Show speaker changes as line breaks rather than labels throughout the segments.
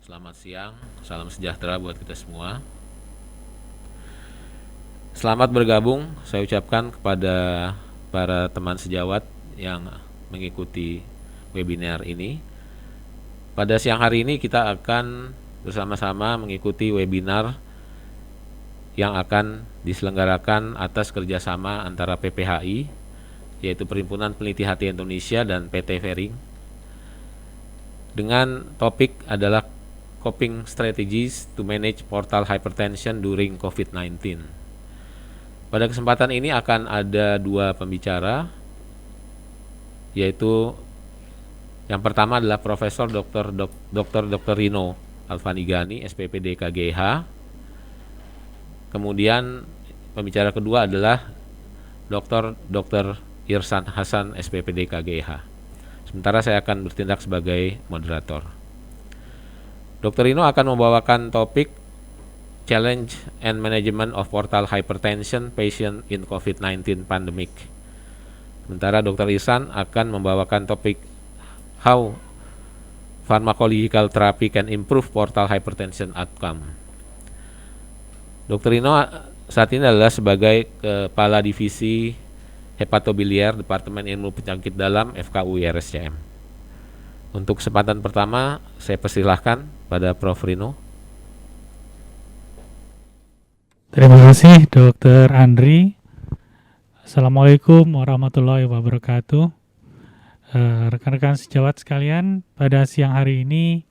Selamat siang, salam sejahtera buat kita semua. Selamat bergabung, saya ucapkan kepada para teman sejawat yang mengikuti webinar ini. Pada siang hari ini kita akan bersama-sama mengikuti webinar yang akan diselenggarakan atas kerjasama antara PPHI, yaitu Perhimpunan Peneliti Hati Indonesia, dan PT Ferring, dengan topik adalah Coping Strategies to Manage Portal Hypertension During COVID-19. Pada kesempatan ini akan ada dua pembicara, yaitu yang pertama adalah Profesor Dr. Rino Alvanigani, SPPD KGH. Kemudian pembicara kedua adalah Dr. Irsan Hasan, SPPD KGH. Sementara saya akan bertindak sebagai moderator. Dr. Rino akan membawakan topik Challenge and Management of Portal Hypertension Patient in COVID-19 Pandemic. Sementara Dr. Irsan akan membawakan topik How Pharmacological Therapy Can Improve Portal Hypertension Outcome. Dr. Rino saat ini adalah sebagai Kepala Divisi Hepatobiliar Departemen Ilmu Penyakit Dalam FKUI RSCM. Untuk kesempatan pertama, saya persilahkan pada Prof. Rino.
Terima kasih Dr. Andri. Assalamualaikum warahmatullahi wabarakatuh. Rekan-rekan sejawat sekalian, pada siang hari ini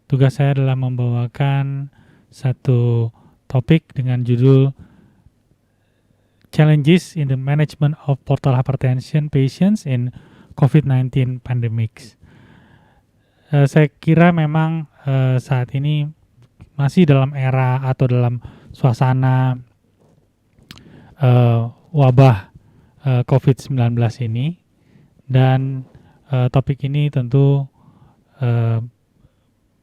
tugas saya adalah membawakan satu topik dengan judul Challenges in the Management of Portal Hypertension Patients in COVID-19 Pandemics. Saya kira memang saat ini masih dalam era atau dalam suasana wabah COVID-19 ini, dan topik ini tentu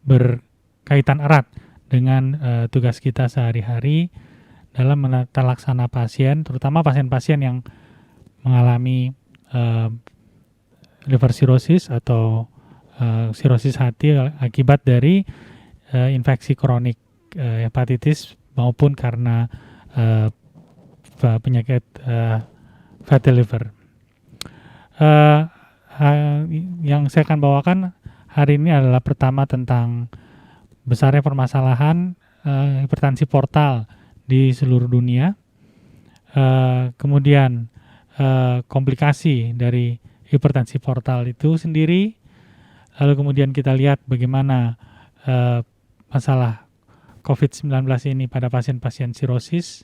berkaitan erat dengan tugas kita sehari-hari dalam menata laksana pasien, terutama pasien-pasien yang mengalami liver cirrhosis atau sirosis hati akibat dari infeksi kronik hepatitis maupun karena penyakit fatty liver. Yang saya akan bawakan hari ini adalah pertama tentang besarnya permasalahan hipertensi portal di seluruh dunia, kemudian komplikasi dari hipertensi portal itu sendiri, lalu kemudian kita lihat bagaimana masalah COVID-19 ini pada pasien-pasien sirosis,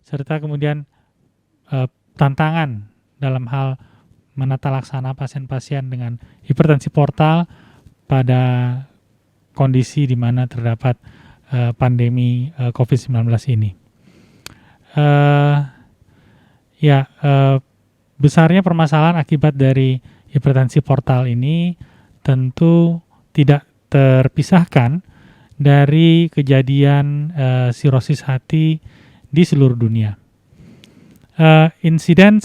serta kemudian tantangan dalam hal menata laksana pasien-pasien dengan hipertensi portal pada kondisi di mana terdapat pandemi COVID-19 ini. Besarnya permasalahan akibat dari hipertensi portal ini tentu tidak terpisahkan dari kejadian sirosis hati di seluruh dunia. Insiden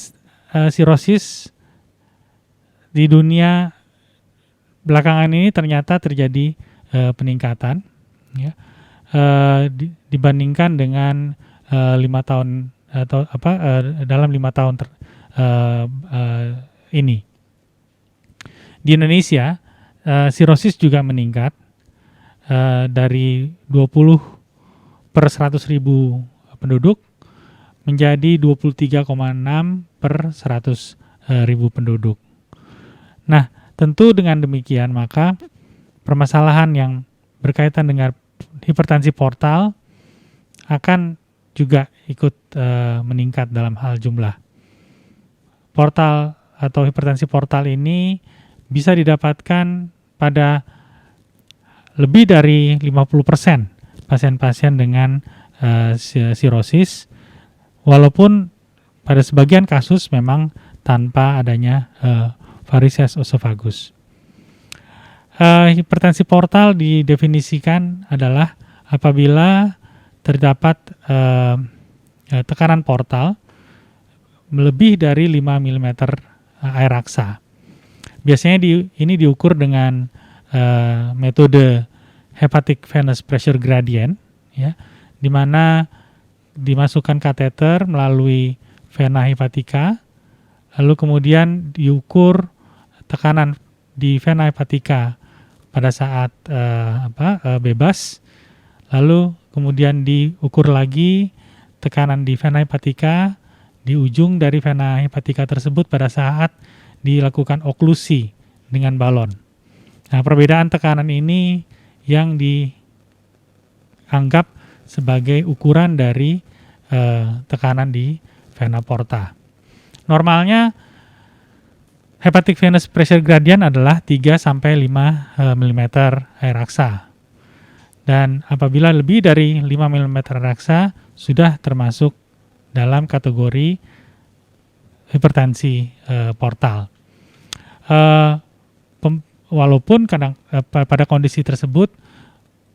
sirosis di dunia belakangan ini ternyata terjadi peningkatan, ya, dibandingkan dengan 5 tahun atau dalam 5 tahun ini. Di Indonesia, sirosis juga meningkat dari 20 per 100.000 penduduk menjadi 23,6 per 100.000 penduduk. Nah, tentu dengan demikian maka permasalahan yang berkaitan dengan hipertensi portal akan juga ikut meningkat dalam hal jumlah. Portal atau hipertensi portal ini bisa didapatkan pada lebih dari 50% pasien-pasien dengan sirosis, walaupun pada sebagian kasus memang tanpa adanya varises esophagus. Hipertensi portal didefinisikan adalah apabila terdapat tekanan portal lebih dari 5 mm air raksa. Biasanya ini diukur dengan metode hepatic venous pressure gradient, ya, di mana dimasukkan kateter melalui vena hepatica, lalu kemudian diukur tekanan di vena hepatica pada saat bebas, lalu kemudian diukur lagi tekanan di vena hepatica di ujung dari vena hepatica tersebut pada saat dilakukan oklusi dengan balon. Nah, perbedaan tekanan ini yang dianggap sebagai ukuran dari tekanan di vena porta. Normalnya hepatic venous pressure gradient adalah 3-5 mm air aksa. Dan apabila lebih dari 5 mm air aksa sudah termasuk dalam kategori hipertensi portal. Walaupun kadang pada kondisi tersebut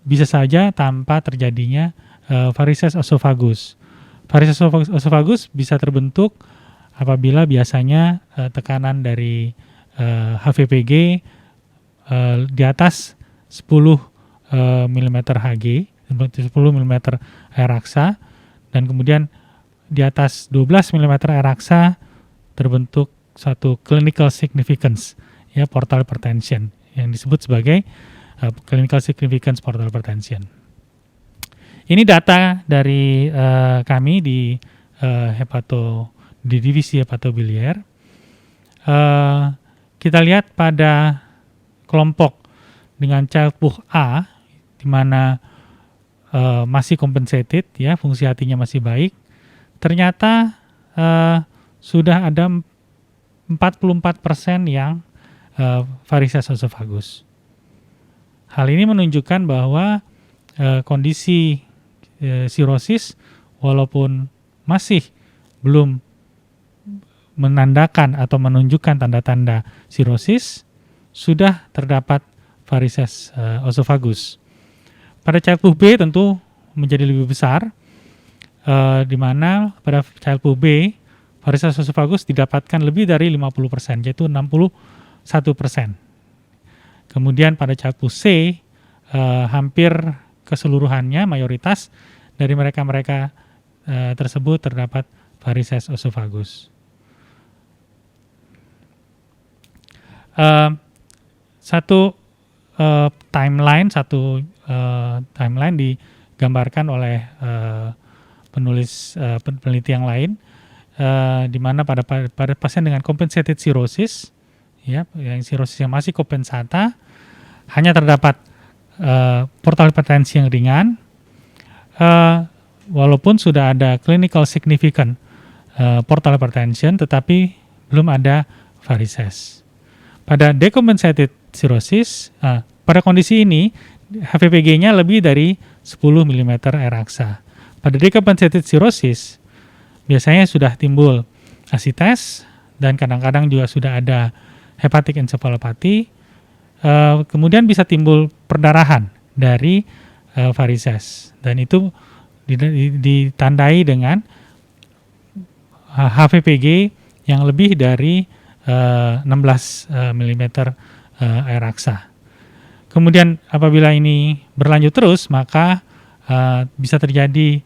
bisa saja tanpa terjadinya varises esophagus. Varises esophagus bisa terbentuk apabila biasanya tekanan dari HVPG di atas 10 mm Hg, 10 mm air aksa, dan kemudian di atas 12 mm air aksa terbentuk satu clinical significance, ya, portal hypertension yang disebut sebagai clinical significance portal hypertension. Ini data dari kami di divisi hepatobiliar. Kita lihat pada kelompok dengan child Pugh A, di mana masih compensated, ya, fungsi hatinya masih baik. Ternyata sudah ada 44% yang varises esophagus. Hal ini menunjukkan bahwa kondisi sirosis walaupun masih belum menandakan atau menunjukkan tanda-tanda sirosis, sudah terdapat varises esophagus. Pada child Pugh B tentu menjadi lebih besar, di mana pada child Pugh B varises esophagus didapatkan lebih dari 50%, yaitu 61%. Kemudian pada child Pugh C hampir keseluruhannya, mayoritas dari mereka-mereka tersebut terdapat varises esophagus. Satu timeline digambarkan oleh penulis peneliti yang lain, di mana pada pasien dengan compensated cirrhosis, ya, yang sirosis yang masih kompensata, hanya terdapat portal hipertensi yang ringan, walaupun sudah ada clinical significant portal hypertension, tetapi belum ada varises. Pada decompensated cirrhosis, pada kondisi ini HVPG-nya lebih dari 10 mm air aksa. Pada decompensated cirrhosis biasanya sudah timbul asites dan kadang-kadang juga sudah ada hepatic encephalopathy. Kemudian bisa timbul perdarahan dari varises, dan itu ditandai dengan HVPG yang lebih dari 16 mm air aksa. Kemudian apabila ini berlanjut terus, maka bisa terjadi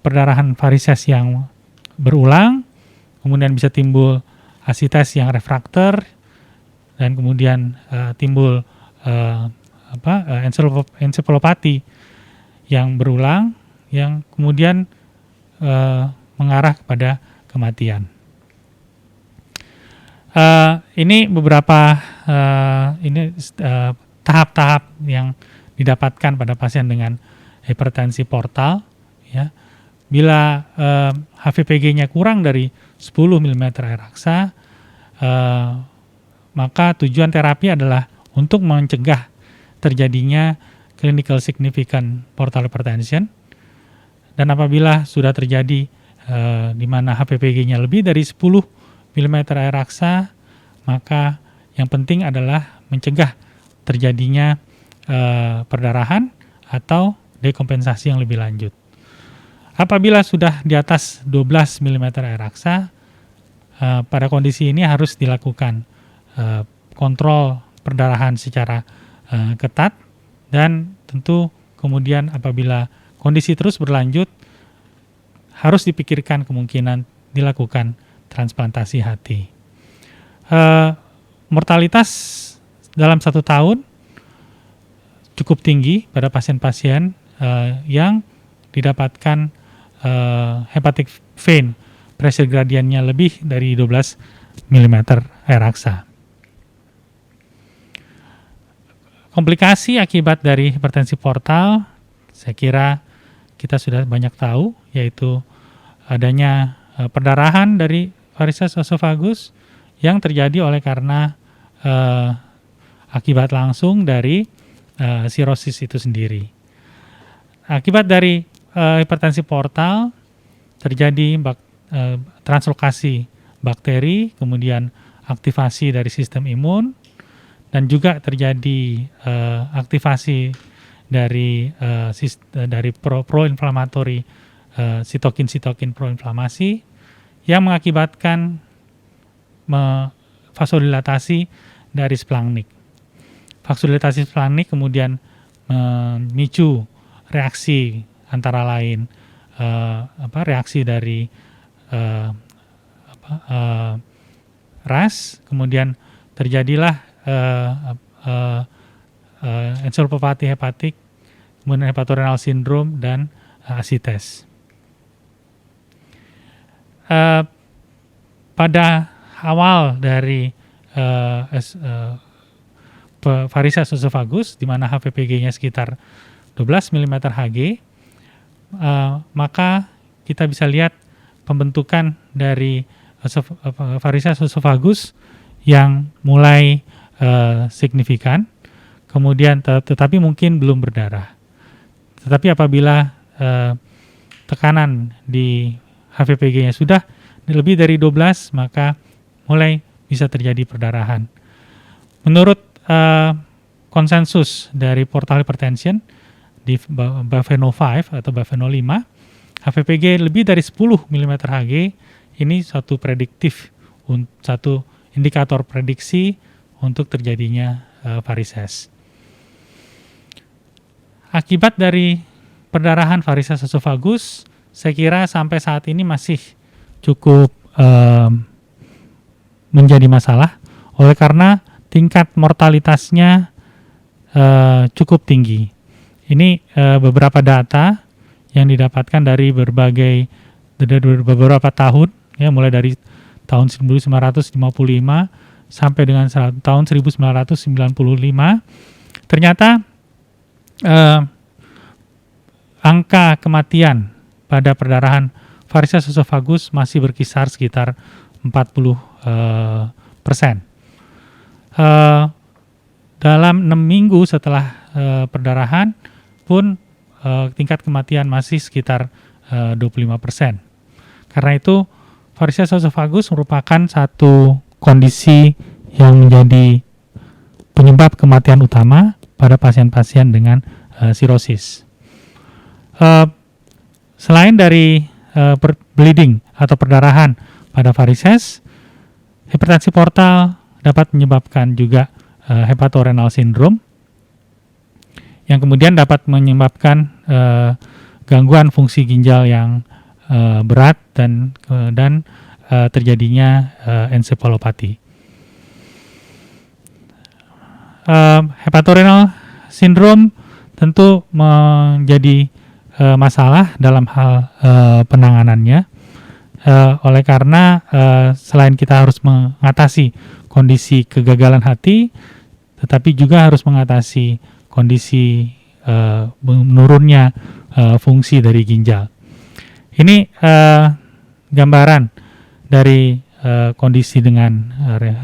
perdarahan varises yang berulang, kemudian bisa timbul asites yang refraktor, dan kemudian timbul encephalopathy yang berulang, yang kemudian mengarah kepada kematian. Ini beberapa tahap-tahap yang didapatkan pada pasien dengan hipertensi portal, ya. Bila HVPG-nya kurang dari 10 mm air aksa, maka tujuan terapi adalah untuk mencegah terjadinya clinical significant portal hypertension. Dan apabila sudah terjadi di mana HVPG-nya lebih dari 10 mm air aksa, maka yang penting adalah mencegah terjadinya perdarahan atau dekompensasi yang lebih lanjut. Apabila sudah di atas 12 mm air aksa, pada kondisi ini harus dilakukan kontrol perdarahan secara ketat, dan tentu kemudian apabila kondisi terus berlanjut harus dipikirkan kemungkinan dilakukan transplantasi hati. Mortalitas dalam 1 tahun cukup tinggi pada pasien-pasien yang didapatkan hepatic vein pressure gradientnya lebih dari 12 mm air aksa. Komplikasi akibat dari hipertensi portal, saya kira kita sudah banyak tahu, yaitu adanya perdarahan dari varises esophagus yang terjadi oleh karena akibat langsung dari sirosis itu sendiri. Akibat dari hipertensi portal terjadi translokasi bakteri, kemudian aktivasi dari sistem imun, dan juga terjadi aktivasi dari pro-inflamatory sitokin proinflamasi yang mengakibatkan vasodilatasi dari splagnik. Vasodilatasi splagnik kemudian memicu reaksi antara lain reaksi dari RAS, kemudian terjadilah encephalopati hepatik, kemudian hepatorenal syndrome, dan asites. Pada awal dari varises esophagus, di mana HVPG-nya sekitar 12 mm Hg, maka kita bisa lihat pembentukan dari varises esophagus yang mulai signifikan, kemudian tetapi mungkin belum berdarah. Tetapi apabila tekanan di HVPG-nya sudah lebih dari 12, maka mulai bisa terjadi perdarahan. Menurut konsensus dari portal hypertension di Baveno 5 atau Baveno 5, HVPG lebih dari 10 mm Hg ini satu indikator prediksi untuk terjadinya varises. Akibat dari perdarahan varises esophagus, saya kira sampai saat ini masih cukup menjadi masalah, oleh karena tingkat mortalitasnya cukup tinggi. Ini beberapa data yang didapatkan dari beberapa tahun, ya, mulai dari tahun 1955 sampai dengan tahun 1995, ternyata angka kematian pada perdarahan varises esophagus masih berkisar sekitar 40%. Dalam 6 minggu setelah perdarahan pun tingkat kematian masih sekitar 25%. Karena itu varises esophagus merupakan satu kondisi yang menjadi penyebab kematian utama pada pasien-pasien dengan sirosis. Selain dari bleeding atau perdarahan pada varises, hipertensi portal dapat menyebabkan juga hepatorenal syndrome yang kemudian dapat menyebabkan gangguan fungsi ginjal yang berat dan terjadinya encephalopati. Hepatorenal syndrome tentu menjadi masalah dalam hal penanganannya, oleh karena selain kita harus mengatasi kondisi kegagalan hati, tetapi juga harus mengatasi kondisi menurunnya fungsi dari ginjal. Ini gambaran dari kondisi dengan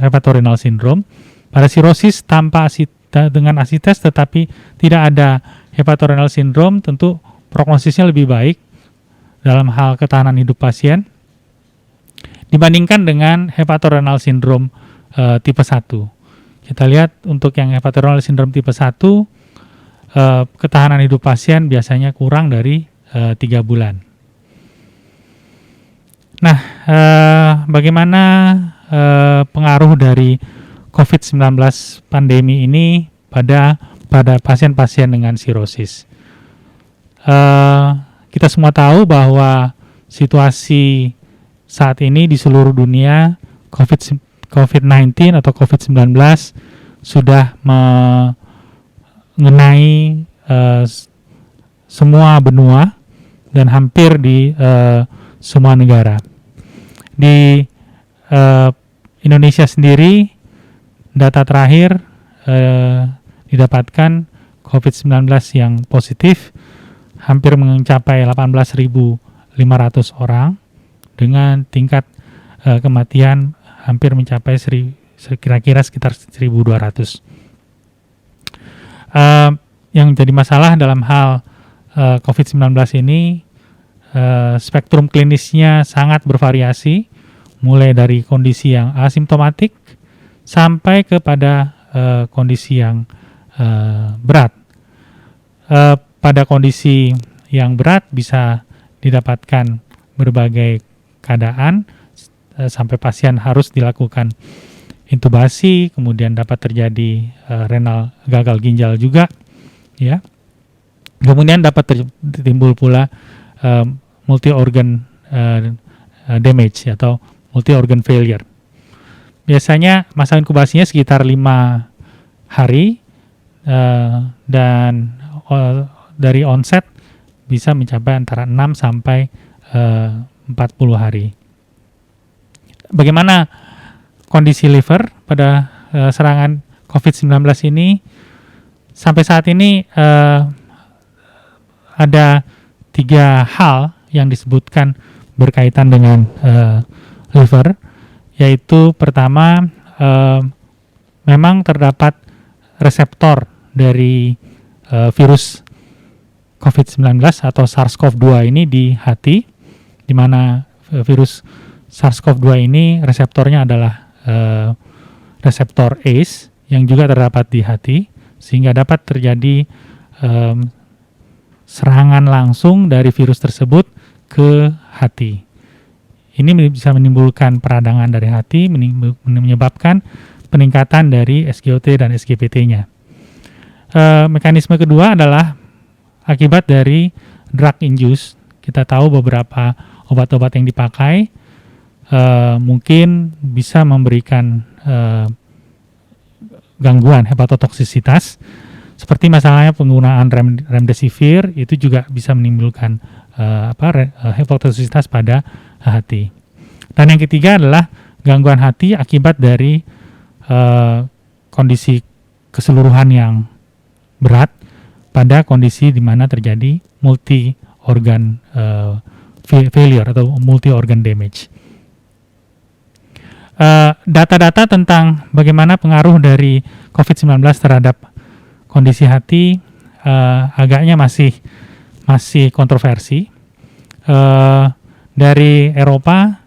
hepatorenal syndrome. Pada sirosis tanpa dengan asites tetapi tidak ada hepatorenal syndrome, tentu prognosisnya lebih baik dalam hal ketahanan hidup pasien dibandingkan dengan hepatorenal syndrome tipe 1. Kita lihat untuk yang hepatorenal syndrome tipe 1, ketahanan hidup pasien biasanya kurang dari 3 bulan. Nah, bagaimana pengaruh dari COVID-19 pandemi ini pada pada pasien-pasien dengan sirosis. Kita semua tahu bahwa situasi saat ini di seluruh dunia COVID-19 atau COVID-19 sudah mengenai semua benua dan hampir di semua negara. Di Indonesia sendiri, data terakhir didapatkan COVID-19 yang positif hampir mencapai 18.500 orang dengan tingkat kematian hampir mencapai kira-kira sekitar 1.200. Yang jadi masalah dalam hal COVID-19 ini, spektrum klinisnya sangat bervariasi, mulai dari kondisi yang asimptomatik sampai kepada kondisi yang berat. Pada kondisi yang berat bisa didapatkan berbagai keadaan sampai pasien harus dilakukan intubasi, kemudian dapat terjadi renal gagal ginjal juga, ya. Kemudian dapat timbul pula multi organ damage atau multi organ failure. Biasanya masa inkubasinya sekitar 5 hari dan dari onset bisa mencapai antara 6 sampai 40 hari. Bagaimana kondisi liver pada serangan COVID-19 ini? Sampai saat ini ada 3 hal yang disebutkan berkaitan dengan liver, yaitu pertama, memang terdapat reseptor dari virus COVID-19 atau SARS-CoV-2 ini di hati, di mana virus SARS-CoV-2 ini reseptornya adalah reseptor ACE yang juga terdapat di hati, sehingga dapat terjadi serangan langsung dari virus tersebut ke hati. Ini bisa menimbulkan peradangan dari hati, menyebabkan peningkatan dari SGOT dan SGPT-nya. Mekanisme kedua adalah akibat dari drug induce. Kita tahu beberapa obat-obat yang dipakai mungkin bisa memberikan gangguan hepatotoksisitas, seperti masalahnya penggunaan remdesivir itu juga bisa menimbulkan hepatotoksisitas pada hati. Dan yang ketiga adalah gangguan hati akibat dari kondisi keseluruhan yang berat pada kondisi di mana terjadi multi organ failure atau multi organ damage. Data-data tentang bagaimana pengaruh dari COVID-19 terhadap kondisi hati agaknya masih kontroversi. Dari Eropa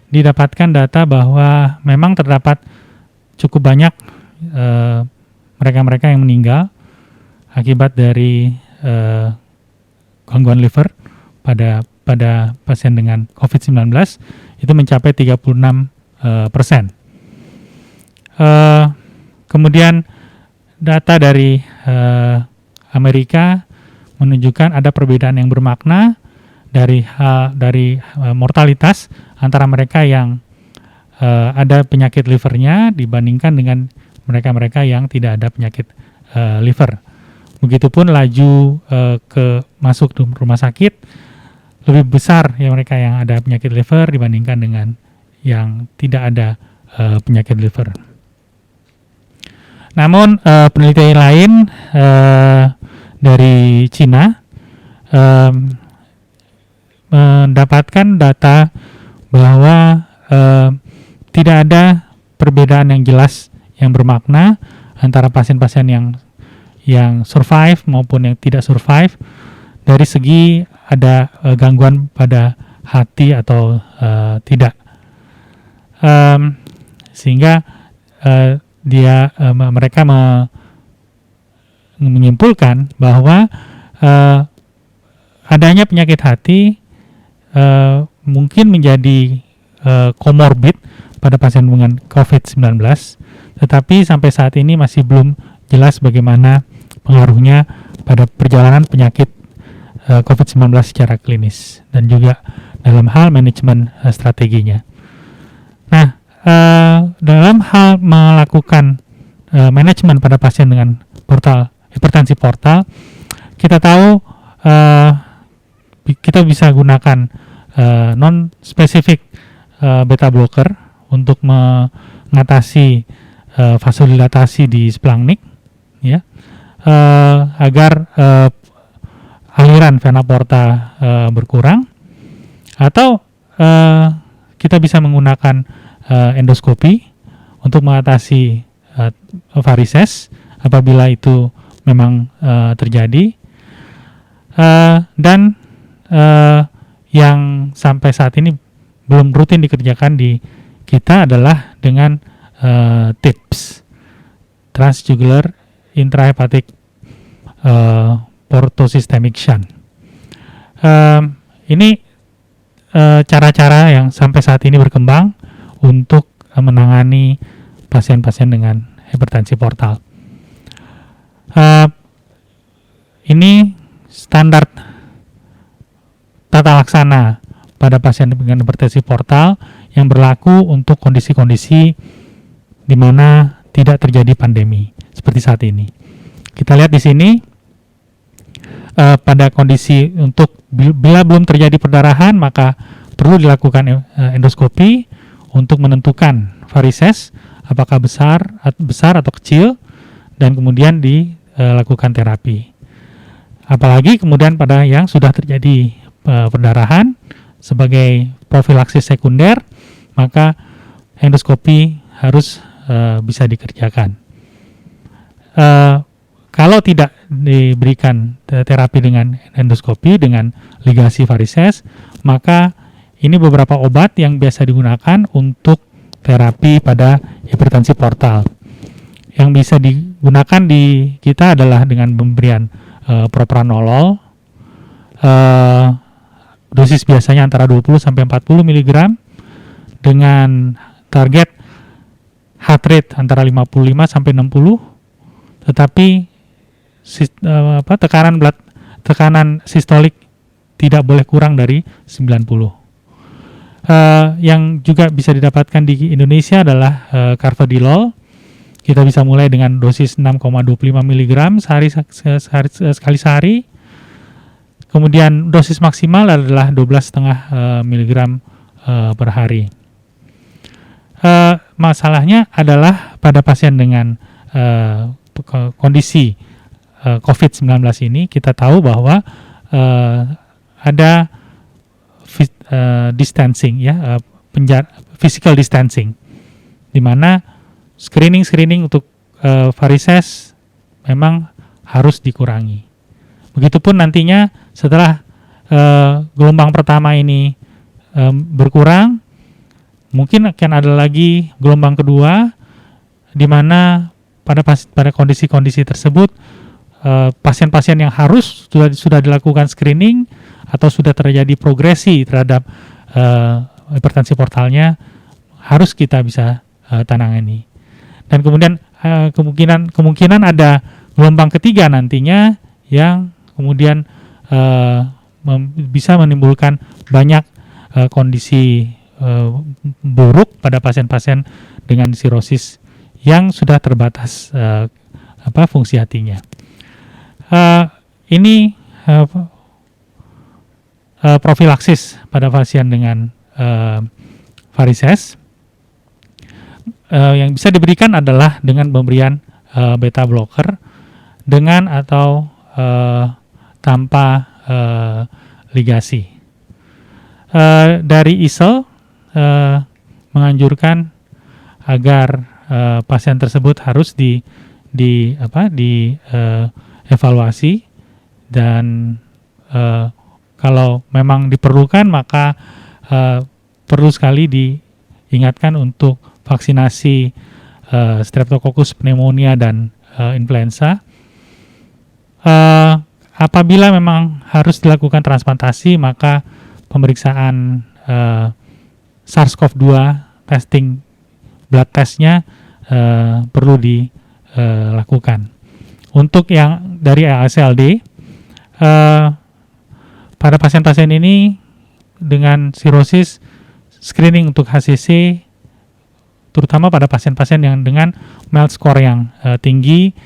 didapatkan data bahwa memang terdapat cukup banyak mereka-mereka yang meninggal akibat dari gangguan liver pada pasien dengan COVID-19 itu mencapai 36%. Kemudian data dari Amerika menunjukkan ada perbedaan yang bermakna dari mortalitas antara mereka yang ada penyakit livernya dibandingkan dengan mereka-mereka yang tidak ada penyakit liver. Begitupun laju masuk ke rumah sakit lebih besar ya mereka yang ada penyakit liver dibandingkan dengan yang tidak ada penyakit liver. Namun penelitian lain dari Cina mendapatkan data bahwa tidak ada perbedaan yang jelas yang bermakna antara pasien-pasien yang survive maupun yang tidak survive dari segi ada gangguan pada hati atau tidak. Sehingga mereka menyimpulkan bahwa adanya penyakit hati mungkin menjadi komorbid pada pasien dengan COVID-19, tetapi sampai saat ini masih belum jelas bagaimana pengaruhnya pada perjalanan penyakit COVID-19 secara klinis dan juga dalam hal manajemen strateginya. Nah, dalam hal melakukan manajemen pada pasien dengan hipertensi portal, kita tahu kita bisa gunakan non-spesifik beta blocker untuk mengatasi vasodilatasi di splagnik, ya, agar aliran vena porta berkurang, atau kita bisa menggunakan endoskopi untuk mengatasi varises apabila itu memang terjadi, dan yang sampai saat ini belum rutin dikerjakan di kita adalah dengan TIPS, transjugular intrahepatic portosystemic shunt. Ini cara-cara yang sampai saat ini berkembang untuk menangani pasien-pasien dengan hipertensi portal. Ini standar tata laksana pada pasien dengan hipertensi portal yang berlaku untuk kondisi-kondisi di mana tidak terjadi pandemi seperti saat ini. Kita lihat di sini pada kondisi untuk bila belum terjadi perdarahan, maka perlu dilakukan endoskopi untuk menentukan varises apakah besar atau kecil, dan kemudian dilakukan terapi. Apalagi kemudian pada yang sudah terjadi perdarahan sebagai profilaksis sekunder, maka endoskopi harus bisa dikerjakan. Kalau tidak diberikan terapi dengan endoskopi dengan ligasi varises, maka ini beberapa obat yang biasa digunakan untuk terapi pada hipertensi portal. Yang bisa digunakan di kita adalah dengan pemberian propranolol, dosis biasanya antara 20 sampai 40 mg dengan target heart rate antara 55 sampai 60, tetapi tekanan sistolik tidak boleh kurang dari 90. Yang juga bisa didapatkan di Indonesia adalah carvedilol. Kita bisa mulai dengan dosis 6,25 mg sekali sehari. Kemudian dosis maksimal adalah 12,5 mg per hari. Masalahnya adalah pada pasien dengan kondisi COVID-19 ini, kita tahu bahwa ada distancing, ya, physical distancing, di mana screening untuk varises memang harus dikurangi. Begitupun nantinya setelah gelombang pertama ini berkurang, mungkin akan ada lagi gelombang kedua, di mana pada kondisi-kondisi tersebut pasien-pasien yang harus sudah dilakukan screening atau sudah terjadi progresi terhadap hipertensi portalnya harus kita bisa tangani. Dan kemudian kemungkinan ada gelombang ketiga nantinya yang kemudian bisa menimbulkan banyak kondisi buruk pada pasien-pasien dengan sirosis yang sudah terbatas fungsi hatinya. Ini profilaksis pada pasien dengan varises. Yang bisa diberikan adalah dengan pemberian beta blocker dengan atau tanpa ligasi. Dari ISL menganjurkan agar pasien tersebut harus evaluasi, dan kalau memang diperlukan maka perlu sekali diingatkan untuk vaksinasi Streptococcus pneumonia dan influenza. Apabila memang harus dilakukan transplantasi, maka pemeriksaan SARS-CoV-2 testing blood testnya perlu dilakukan Untuk yang dari ASLD, pada pasien-pasien ini dengan sirosis, screening untuk HCC, terutama pada pasien-pasien yang dengan MELD score yang tinggi,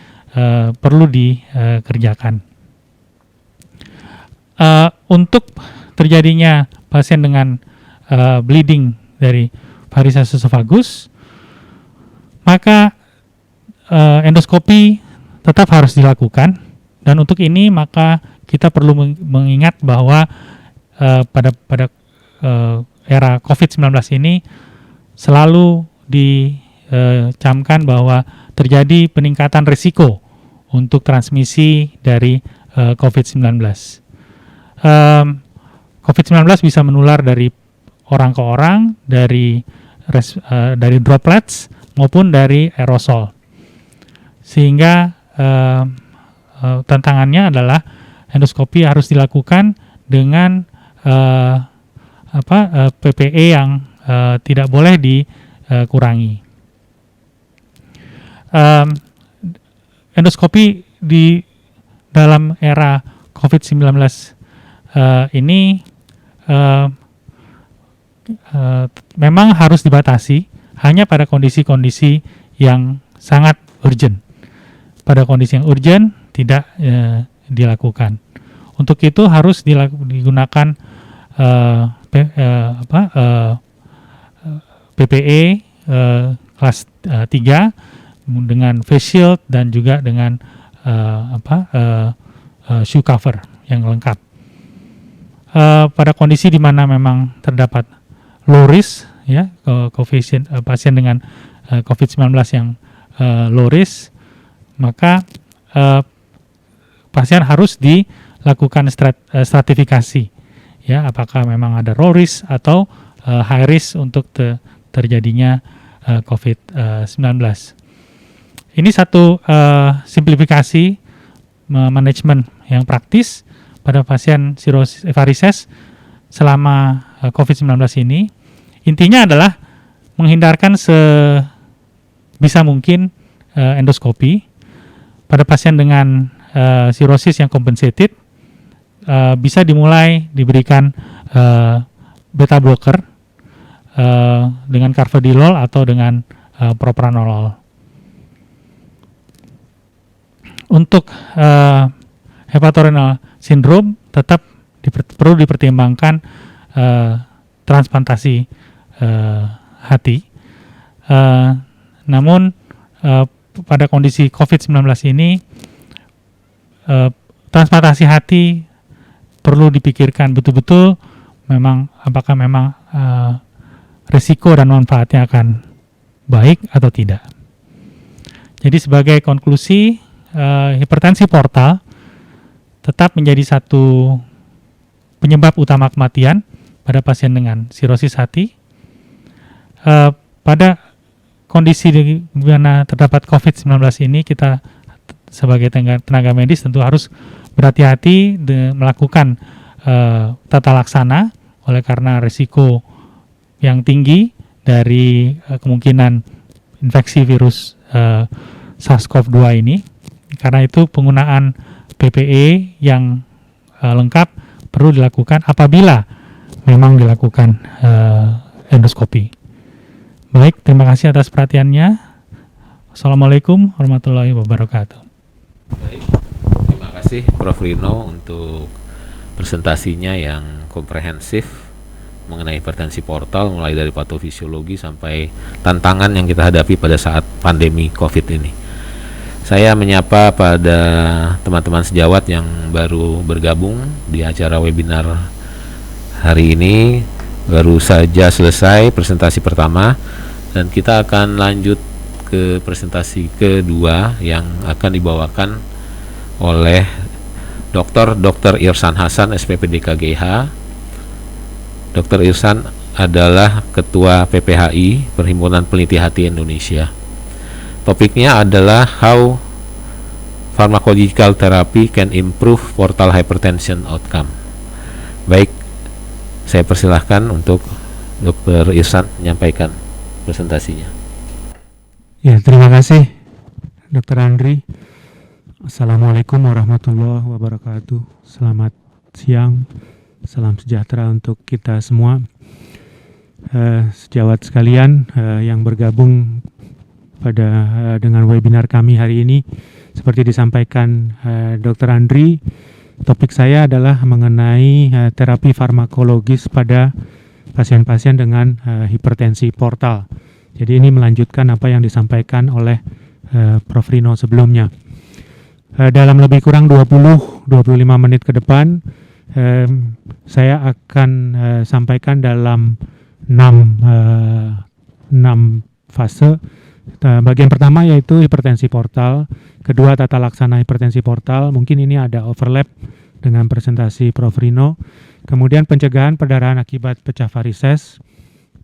perlu dikerjakan. Untuk terjadinya pasien dengan bleeding dari varises esophagus, maka endoskopi tetap harus dilakukan, dan untuk ini maka kita perlu mengingat bahwa pada era COVID-19 ini selalu dicamkan bahwa terjadi peningkatan risiko untuk transmisi dari COVID-19. COVID-19 bisa menular dari orang ke orang, dari droplets maupun dari aerosol. Sehingga tantangannya adalah endoskopi harus dilakukan dengan PPE yang tidak boleh dikurangi. Endoskopi di dalam era COVID-19 ini memang harus dibatasi hanya pada kondisi-kondisi yang sangat urgent. Pada kondisi yang urgent tidak dilakukan. Untuk itu harus digunakan PPE kelas 3 dengan face shield dan juga dengan shoe cover yang lengkap. Pada kondisi di mana memang terdapat low risk, ya, pasien dengan COVID-19 yang low risk, maka pasien harus dilakukan stratifikasi, ya, apakah memang ada low risk atau high risk untuk terjadinya COVID-19. Ini satu simplifikasi manajemen yang praktis pada pasien sirosis varises selama COVID-19 ini. Intinya adalah menghindarkan sebisa mungkin endoskopi. Pada pasien dengan sirosis yang compensated, bisa dimulai diberikan beta blocker dengan carvedilol atau dengan propranolol. Untuk hepatorenal syndrome tetap perlu dipertimbangkan transplantasi hati. Namun pada kondisi COVID-19 ini transplantasi hati perlu dipikirkan betul-betul memang apakah memang risiko dan manfaatnya akan baik atau tidak. Jadi sebagai konklusi, hipertensi portal tetap menjadi satu penyebab utama kematian pada pasien dengan sirosis hati. Pada kondisi di mana terdapat COVID-19 ini, kita sebagai tenaga medis tentu harus berhati-hati melakukan tata laksana oleh karena risiko yang tinggi dari kemungkinan infeksi virus SARS-CoV-2 ini. Karena itu penggunaan PPE yang lengkap perlu dilakukan apabila memang dilakukan endoskopi. Baik, terima kasih atas perhatiannya. Assalamualaikum warahmatullahi wabarakatuh.
Baik, terima kasih Prof. Rino untuk presentasinya yang komprehensif mengenai hipertensi portal, mulai dari patofisiologi sampai tantangan yang kita hadapi pada saat pandemi COVID ini. Saya menyapa pada teman-teman sejawat yang baru bergabung di acara webinar hari ini. Baru saja selesai presentasi pertama dan kita akan lanjut ke presentasi kedua yang akan dibawakan oleh Dr. Irsan Hasan, SPPD KGH. Dr. Irsan adalah Ketua PPHI, Perhimpunan Peneliti Hati Indonesia. Topiknya adalah How Pharmacological Therapy Can Improve Portal Hypertension Outcome. Baik, saya persilahkan untuk Dr. Irsan menyampaikan presentasinya.
Ya, terima kasih Dr. Andri. Assalamualaikum warahmatullahi wabarakatuh. Selamat siang, salam sejahtera untuk kita semua. Sejawat sekalian yang bergabung dengan webinar kami hari ini, seperti disampaikan Dr. Andri, topik saya adalah mengenai terapi farmakologis pada pasien-pasien dengan hipertensi portal. Jadi ini melanjutkan apa yang disampaikan oleh Prof. Rino sebelumnya. Dalam lebih kurang 20-25 menit ke depan, saya akan sampaikan dalam 6 fase. Bagian pertama yaitu hipertensi portal, kedua tata laksana hipertensi portal, mungkin ini ada overlap dengan presentasi Prof. Rino, kemudian pencegahan perdarahan akibat pecah varises,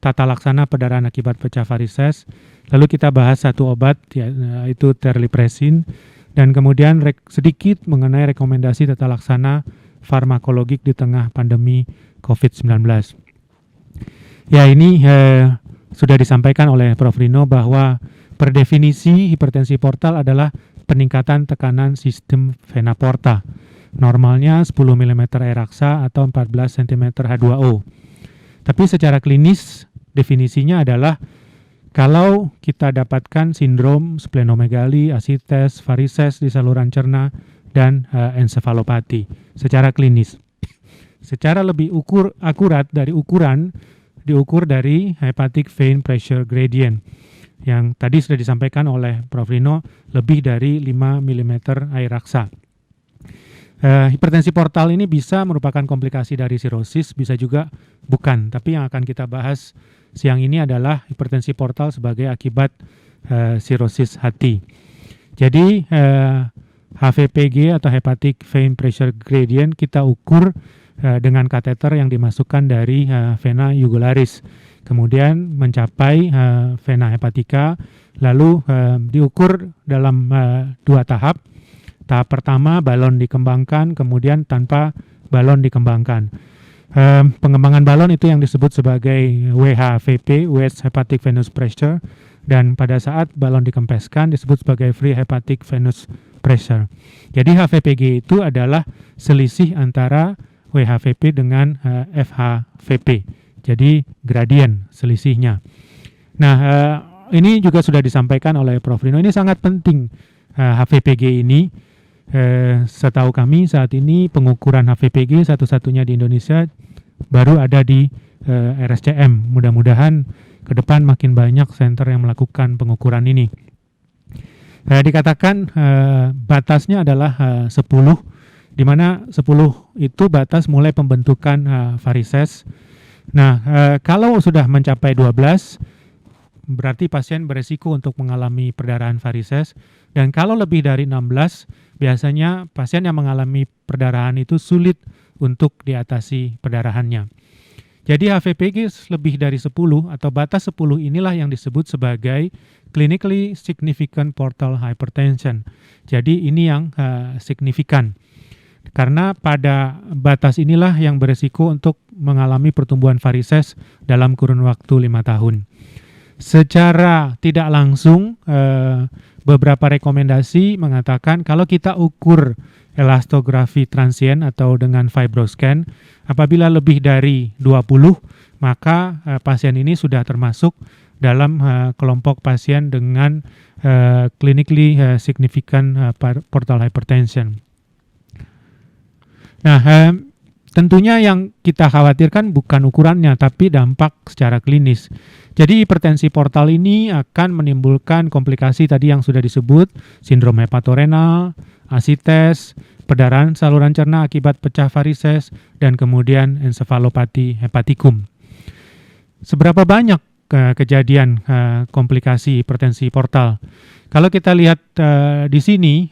tata laksana perdarahan akibat pecah varises, lalu kita bahas satu obat yaitu terlipresin, dan kemudian sedikit mengenai rekomendasi tata laksana farmakologik di tengah pandemi COVID-19. Ya, ini sudah disampaikan oleh Prof. Rino bahwa per definisi hipertensi portal adalah peningkatan tekanan sistem vena porta. Normalnya 10 mm air raksa atau 14 cm H2O. Tapi secara klinis definisinya adalah kalau kita dapatkan sindrom splenomegali, asites, varises di saluran cerna, dan ensefalopati secara klinis. Secara lebih akurat dari ukuran, diukur dari hepatic vein pressure gradient yang tadi sudah disampaikan oleh Prof. Rino, lebih dari 5 mm air raksa. Hipertensi portal ini bisa merupakan komplikasi dari sirosis, bisa juga bukan. Tapi yang akan kita bahas siang ini adalah hipertensi portal sebagai akibat sirosis hati. Jadi HVPG atau hepatic vein pressure gradient kita ukur dengan kateter yang dimasukkan dari vena jugularis, kemudian mencapai vena hepatica, lalu diukur dalam 2 tahap. Tahap pertama balon dikembangkan, kemudian tanpa balon dikembangkan. Pengembangan balon itu yang disebut sebagai WHVP, West Hepatic Venous Pressure, dan pada saat balon dikempeskan disebut sebagai Free Hepatic Venous Pressure. Jadi HVPG itu adalah selisih antara WHVP dengan FHVP. Jadi gradien selisihnya. Nah, ini juga sudah disampaikan oleh Prof. Rino. Ini sangat penting HVPG ini. Setahu kami saat ini pengukuran HVPG satu-satunya di Indonesia baru ada di RSCM. Mudah-mudahan ke depan makin banyak center yang melakukan pengukuran ini. Dikatakan batasnya adalah 10, di mana 10 itu batas mulai pembentukan varises. Nah, kalau sudah mencapai 12, berarti pasien beresiko untuk mengalami perdarahan varises, dan kalau lebih dari 16, biasanya pasien yang mengalami perdarahan itu sulit untuk diatasi perdarahannya. Jadi HVPG lebih dari 10 atau batas 10 inilah yang disebut sebagai clinically significant portal hypertension. Jadi ini yang signifikan. Karena pada batas inilah yang beresiko untuk mengalami pertumbuhan varises dalam kurun waktu 5 tahun. Secara tidak langsung, beberapa rekomendasi mengatakan kalau kita ukur elastografi transien atau dengan fibroscan, apabila lebih dari 20, maka pasien ini sudah termasuk dalam kelompok pasien dengan clinically significant portal hypertension. Nah, tentunya yang kita khawatirkan bukan ukurannya, tapi dampak secara klinis. Jadi hipertensi portal ini akan menimbulkan komplikasi tadi yang sudah disebut, sindrom hepatorenal, asites, perdarahan saluran cerna akibat pecah varises, dan kemudian ensefalopati hepatikum. Seberapa banyak kejadian komplikasi hipertensi portal? Kalau kita lihat di sini,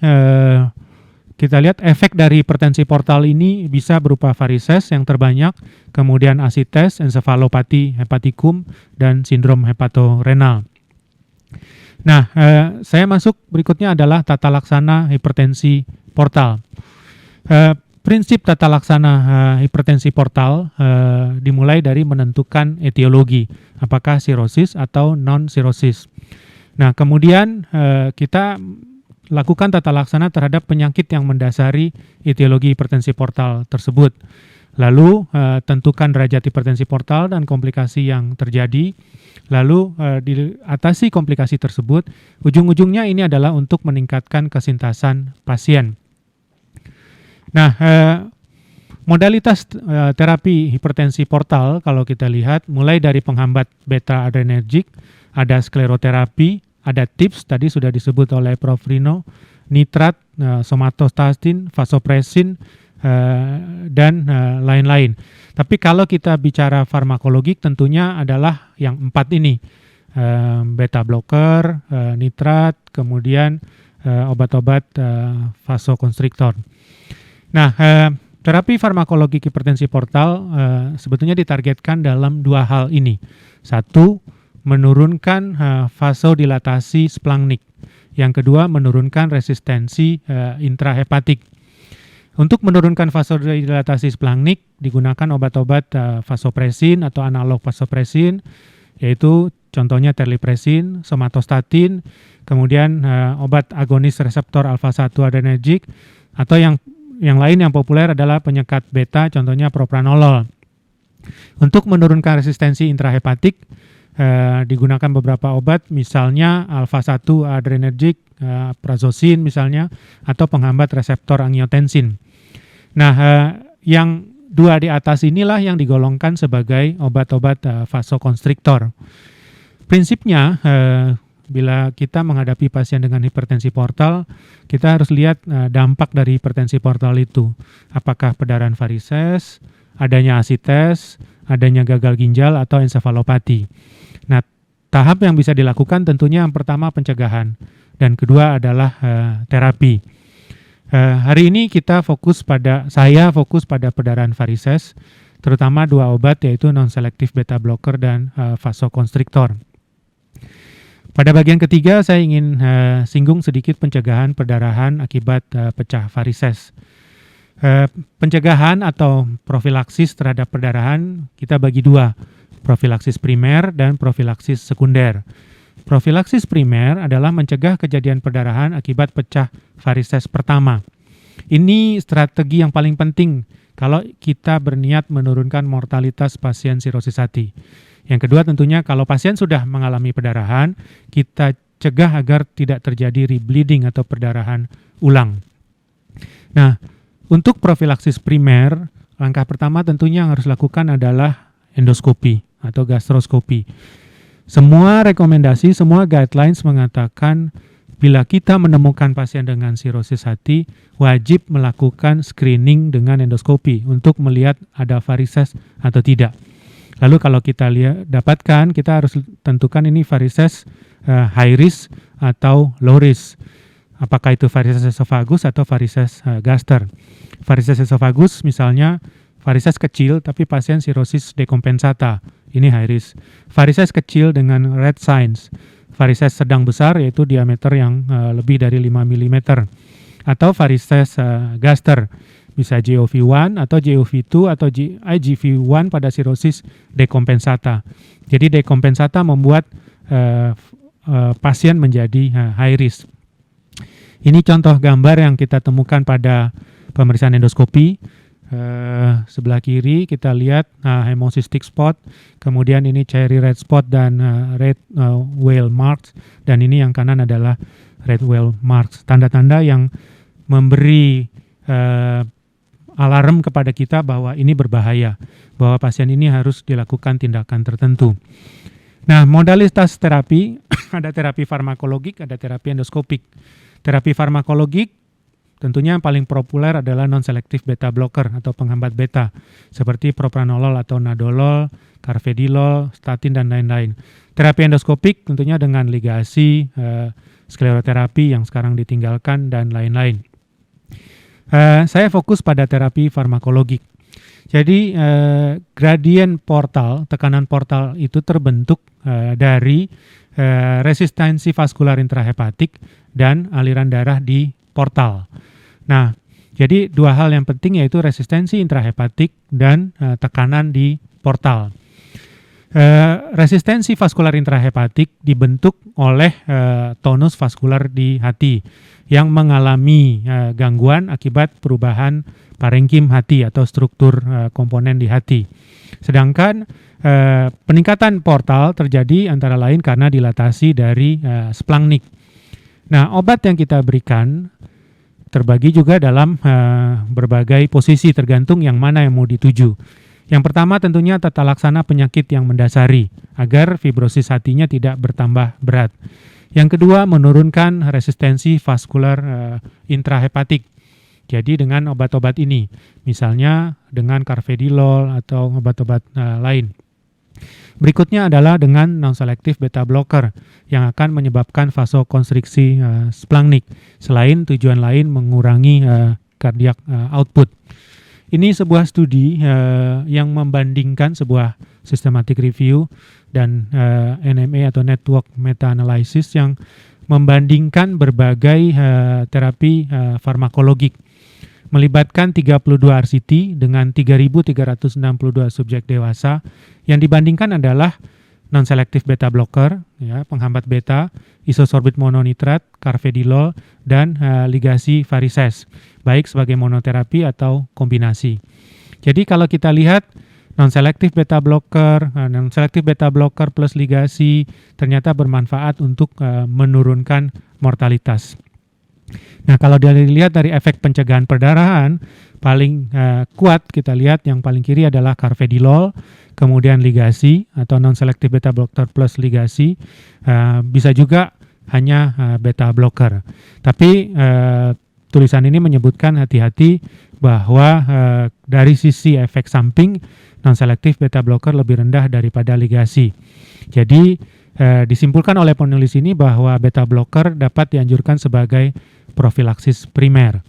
kita lihat efek dari hipertensi portal ini bisa berupa varises yang terbanyak, kemudian asites, ensefalopati hepatikum, dan sindrom hepatorenal. Nah, saya masuk berikutnya adalah tata laksana hipertensi portal. Prinsip tata laksana hipertensi portal dimulai dari menentukan etiologi, apakah sirosis atau non-sirosis. Nah, kemudian kita lakukan tata laksana terhadap penyakit yang mendasari etiologi hipertensi portal tersebut. Lalu tentukan derajat hipertensi portal dan komplikasi yang terjadi. Lalu diatasi komplikasi tersebut. Ujung-ujungnya ini adalah untuk meningkatkan kesintasan pasien. Nah, modalitas terapi hipertensi portal kalau kita lihat mulai dari penghambat beta adrenergic, ada skleroterapi, ada tips tadi sudah disebut oleh Prof. Rino, nitrat, somatostatin, vasopresin, dan lain-lain. Tapi kalau kita bicara farmakologik tentunya adalah yang 4 ini, beta blocker, nitrat, kemudian obat-obat vasokonstriktor. Nah, terapi farmakologik hipertensi portal sebetulnya ditargetkan dalam 2 hal ini. Satu, menurunkan vasodilatasi splangnik. Yang kedua, menurunkan resistensi intrahepatik. Untuk menurunkan vasodilatasi splangnik digunakan obat-obat vasopresin atau analog vasopresin, yaitu contohnya terlipresin, somatostatin, kemudian obat agonis reseptor alfa-1 adrenergic, atau yang lain yang populer adalah penyekat beta, contohnya propranolol. Untuk menurunkan resistensi intrahepatik digunakan beberapa obat, misalnya alfa-1 adrenergic, prazosin misalnya, atau penghambat reseptor angiotensin. Nah, yang 2 di atas inilah yang digolongkan sebagai obat-obat vasokonstriktor. Prinsipnya, bila kita menghadapi pasien dengan hipertensi portal, kita harus lihat dampak dari hipertensi portal itu. Apakah perdarahan varises, adanya asites, adanya gagal ginjal, atau ensefalopati. Nah, tahap yang bisa dilakukan tentunya yang pertama pencegahan, dan kedua adalah terapi. Hari ini saya fokus pada perdarahan varises, terutama 2 obat yaitu non-selective beta blocker dan vasokonstriktor. Pada bagian ketiga saya ingin singgung sedikit pencegahan perdarahan akibat pecah varises. Pencegahan atau profilaksis terhadap perdarahan kita bagi 2. Profilaksis primer dan profilaksis sekunder. Profilaksis primer adalah mencegah kejadian perdarahan akibat pecah varises pertama. Ini strategi yang paling penting kalau kita berniat menurunkan mortalitas pasien sirosis hati. Yang kedua tentunya kalau pasien sudah mengalami perdarahan, kita cegah agar tidak terjadi rebleeding atau perdarahan ulang. Nah, untuk profilaksis primer, langkah pertama tentunya yang harus dilakukan adalah endoskopi atau gastroskopi. Semua rekomendasi, semua guidelines mengatakan bila kita menemukan pasien dengan sirosis hati, wajib melakukan screening dengan endoskopi untuk melihat ada varises atau tidak. Lalu kalau kita dapatkan, kita harus tentukan ini varises high risk atau low risk. Apakah itu varises esophagus atau varises gaster. Varises esophagus misalnya varises kecil tapi pasien sirosis dekompensata, ini high risk. Varises kecil dengan red signs. Varises sedang besar yaitu diameter yang lebih dari 5 mm. Atau varises gaster, bisa JOV1 atau JOV2 atau IGV1 pada sirosis dekompensata. Jadi dekompensata membuat pasien menjadi high risk. Ini contoh gambar yang kita temukan pada pemeriksaan endoskopi. Sebelah kiri kita lihat hemocystic spot, kemudian ini cherry red spot dan red whale marks, dan ini yang kanan adalah red whale marks, tanda-tanda yang memberi alarm kepada kita bahwa ini berbahaya, bahwa pasien ini harus dilakukan tindakan tertentu. Nah, modalitas terapi ada terapi farmakologik, ada terapi endoskopik. Terapi farmakologik tentunya yang paling populer adalah non-selective beta blocker atau penghambat beta seperti propranolol atau nadolol, carvedilol, statin dan lain-lain. Terapi endoskopik tentunya dengan ligasi, skleroterapi yang sekarang ditinggalkan dan lain-lain. Saya fokus pada terapi farmakologik. Jadi gradien portal, tekanan portal itu terbentuk dari resistensi vaskular intrahepatik dan aliran darah di portal. Nah, jadi 2 hal yang penting yaitu resistensi intrahepatik dan tekanan di portal. Resistensi vaskular intrahepatik dibentuk oleh tonus vaskular di hati yang mengalami gangguan akibat perubahan parenkim hati atau struktur komponen di hati. Sedangkan peningkatan portal terjadi antara lain karena dilatasi dari splanchnik. Nah, obat yang kita berikan terbagi juga dalam berbagai posisi tergantung yang mana yang mau dituju. Yang pertama tentunya tata laksana penyakit yang mendasari agar fibrosis hatinya tidak bertambah berat. Yang kedua menurunkan resistensi vaskular intrahepatik. Jadi dengan obat-obat ini, misalnya dengan carvedilol atau obat-obat lain. Berikutnya adalah dengan non-selective beta blocker yang akan menyebabkan vasokonstriksi splanchnik. Selain tujuan lain mengurangi cardiac output. Ini sebuah studi yang membandingkan sebuah systematic review dan NMA atau network meta-analysis yang membandingkan berbagai terapi farmakologik melibatkan 32 RCT dengan 3.362 subjek dewasa. Yang dibandingkan adalah non-selective beta blocker, ya, penghambat beta, isosorbit mononitrat, carvedilol, dan ligasi varises, baik sebagai monoterapi atau kombinasi. Jadi kalau kita lihat non-selective beta blocker plus ligasi ternyata bermanfaat untuk menurunkan mortalitas. Nah, kalau dilihat dari efek pencegahan perdarahan, paling kuat kita lihat yang paling kiri adalah carvedilol, kemudian ligasi atau non-selective beta blocker plus ligasi, bisa juga hanya beta blocker. Tapi tulisan ini menyebutkan hati-hati bahwa dari sisi efek samping non-selective beta blocker lebih rendah daripada ligasi. Jadi disimpulkan oleh penulis ini bahwa beta blocker dapat dianjurkan sebagai profilaksis primer.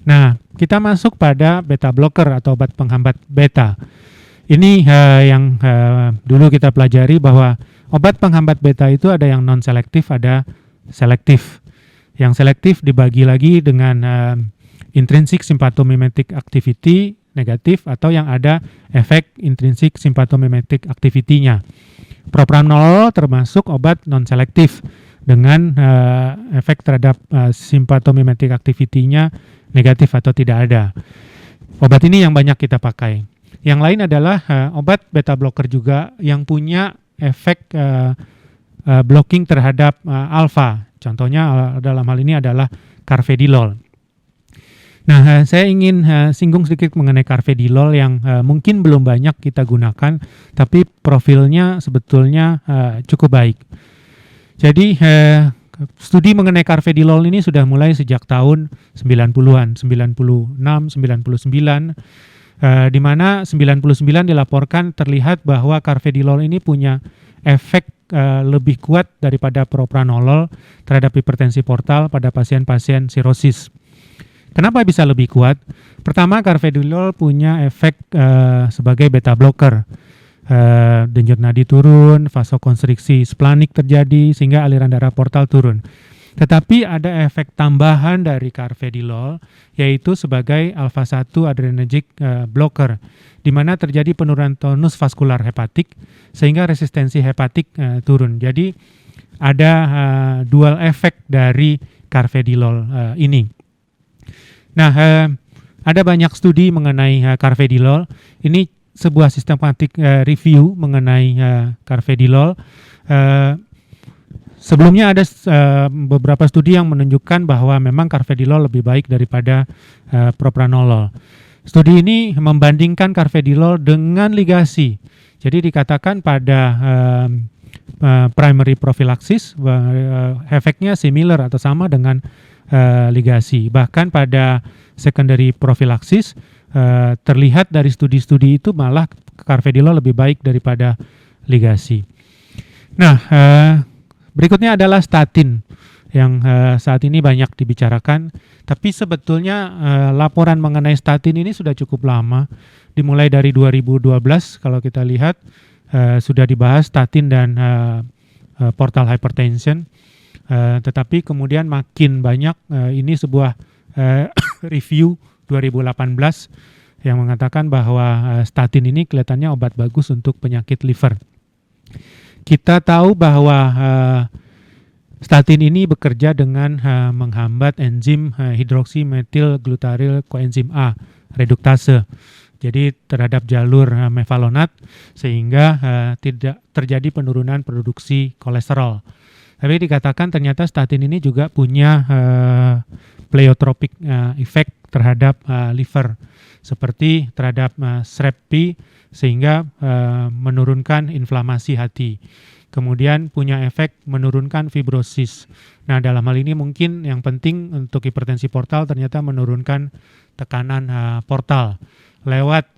Nah, kita masuk pada beta blocker atau obat penghambat beta. Ini yang dulu kita pelajari bahwa obat penghambat beta itu ada yang non-selektif, ada selektif. Yang selektif dibagi lagi dengan intrinsic sympathomimetic activity negatif atau yang ada efek intrinsic sympathomimetic activity-nya. Propranolol termasuk obat non-selektif dengan efek terhadap sympathomimetic activity-nya negatif atau tidak ada. Obat ini yang banyak kita pakai. Yang lain adalah obat beta blocker juga yang punya efek blocking terhadap alfa. Contohnya dalam hal ini adalah carvedilol. Nah, saya ingin singgung sedikit mengenai carvedilol yang mungkin belum banyak kita gunakan, tapi profilnya sebetulnya cukup baik. Jadi studi mengenai carvedilol ini sudah mulai sejak tahun 90-an, 96, 99, di mana 99 dilaporkan terlihat bahwa carvedilol ini punya efek lebih kuat daripada propranolol terhadap hipertensi portal pada pasien-pasien sirosis. Kenapa bisa lebih kuat? Pertama, carvedilol punya efek sebagai beta blocker. Denyut nadi turun, vasokonstriksi splanchnik terjadi sehingga aliran darah portal turun. Tetapi ada efek tambahan dari carvedilol yaitu sebagai alpha-1 adrenergic blocker di mana terjadi penurunan tonus vaskular hepatik sehingga resistensi hepatik turun. Jadi ada dual efek dari carvedilol ini. Nah, ada banyak studi mengenai carvedilol. Ini sebuah systematic review mengenai carvedilol. Sebelumnya ada beberapa studi yang menunjukkan bahwa memang carvedilol lebih baik daripada propranolol. Studi ini membandingkan carvedilol dengan ligasi. Jadi dikatakan pada primary prophylaxis efeknya similar atau sama dengan ligasi. Bahkan pada secondary prophylaxis terlihat dari studi-studi itu malah carvedilol lebih baik daripada ligasi. Nah, berikutnya adalah statin yang saat ini banyak dibicarakan, tapi sebetulnya laporan mengenai statin ini sudah cukup lama, dimulai dari 2012 kalau kita lihat sudah dibahas statin dan portal hypertension, tetapi kemudian makin banyak ini sebuah review 2018 yang mengatakan bahwa statin ini kelihatannya obat bagus untuk penyakit liver. Kita tahu bahwa statin ini bekerja dengan menghambat enzim hidroksimetil koenzim A reduktase. Jadi terhadap jalur mevalonat sehingga tidak terjadi penurunan produksi kolesterol. Tapi dikatakan ternyata statin ini juga punya pleiotropic effect terhadap liver seperti terhadap SREP-P sehingga menurunkan inflamasi hati. Kemudian punya efek menurunkan fibrosis. Nah, dalam hal ini mungkin yang penting untuk hipertensi portal ternyata menurunkan tekanan portal lewat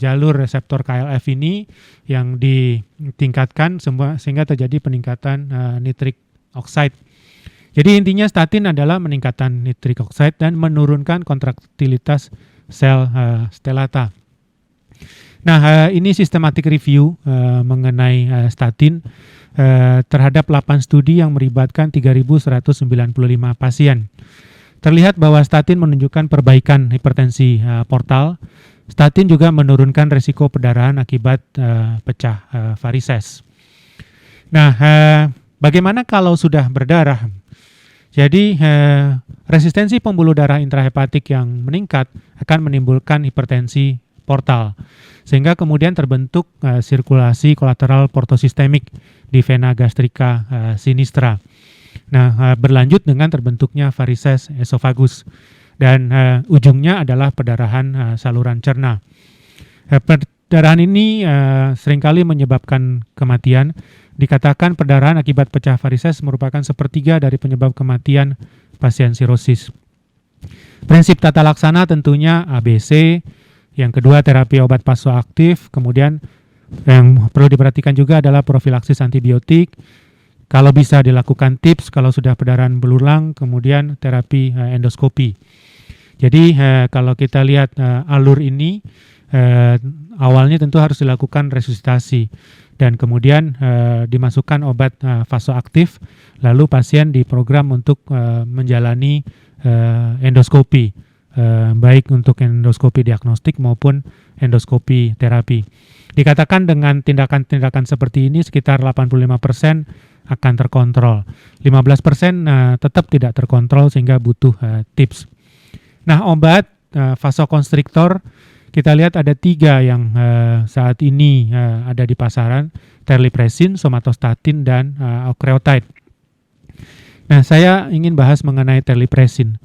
jalur reseptor KLF ini yang ditingkatkan sehingga terjadi peningkatan nitric oxide. Jadi intinya statin adalah meningkatkan nitric oxide dan menurunkan kontraktilitas sel stellata. Nah, ini systematic review mengenai statin terhadap 8 studi yang melibatkan 3.195 pasien. Terlihat bahwa statin menunjukkan perbaikan hipertensi portal. Statin juga menurunkan resiko perdarahan akibat pecah varises. Nah, bagaimana kalau sudah berdarah? Jadi, resistensi pembuluh darah intrahepatik yang meningkat akan menimbulkan hipertensi portal, sehingga kemudian terbentuk sirkulasi kolateral portosistemik di vena gastrica sinistra. Nah, berlanjut dengan terbentuknya varises esofagus dan ujungnya adalah perdarahan saluran cerna. Perdarahan ini seringkali menyebabkan kematian. Dikatakan perdarahan akibat pecah varises merupakan sepertiga dari penyebab kematian pasien sirosis. Prinsip tata laksana tentunya ABC. Yang kedua terapi obat vasoaktif, kemudian yang perlu diperhatikan juga adalah profilaksis antibiotik. Kalau bisa dilakukan TIPS kalau sudah perdarahan berulang, kemudian terapi endoskopi. Jadi kalau kita lihat alur ini, awalnya tentu harus dilakukan resusitasi dan kemudian dimasukkan obat vasoaktif, lalu pasien diprogram untuk menjalani endoskopi. Baik untuk endoskopi diagnostik maupun endoskopi terapi. Dikatakan dengan tindakan-tindakan seperti ini sekitar 85% akan terkontrol. 15% tetap tidak terkontrol sehingga butuh tips. Nah, obat vasokonstriktor kita lihat ada 3 yang saat ini ada di pasaran, terlipresin, somatostatin, dan octreotide. Nah, saya ingin bahas mengenai terlipresin.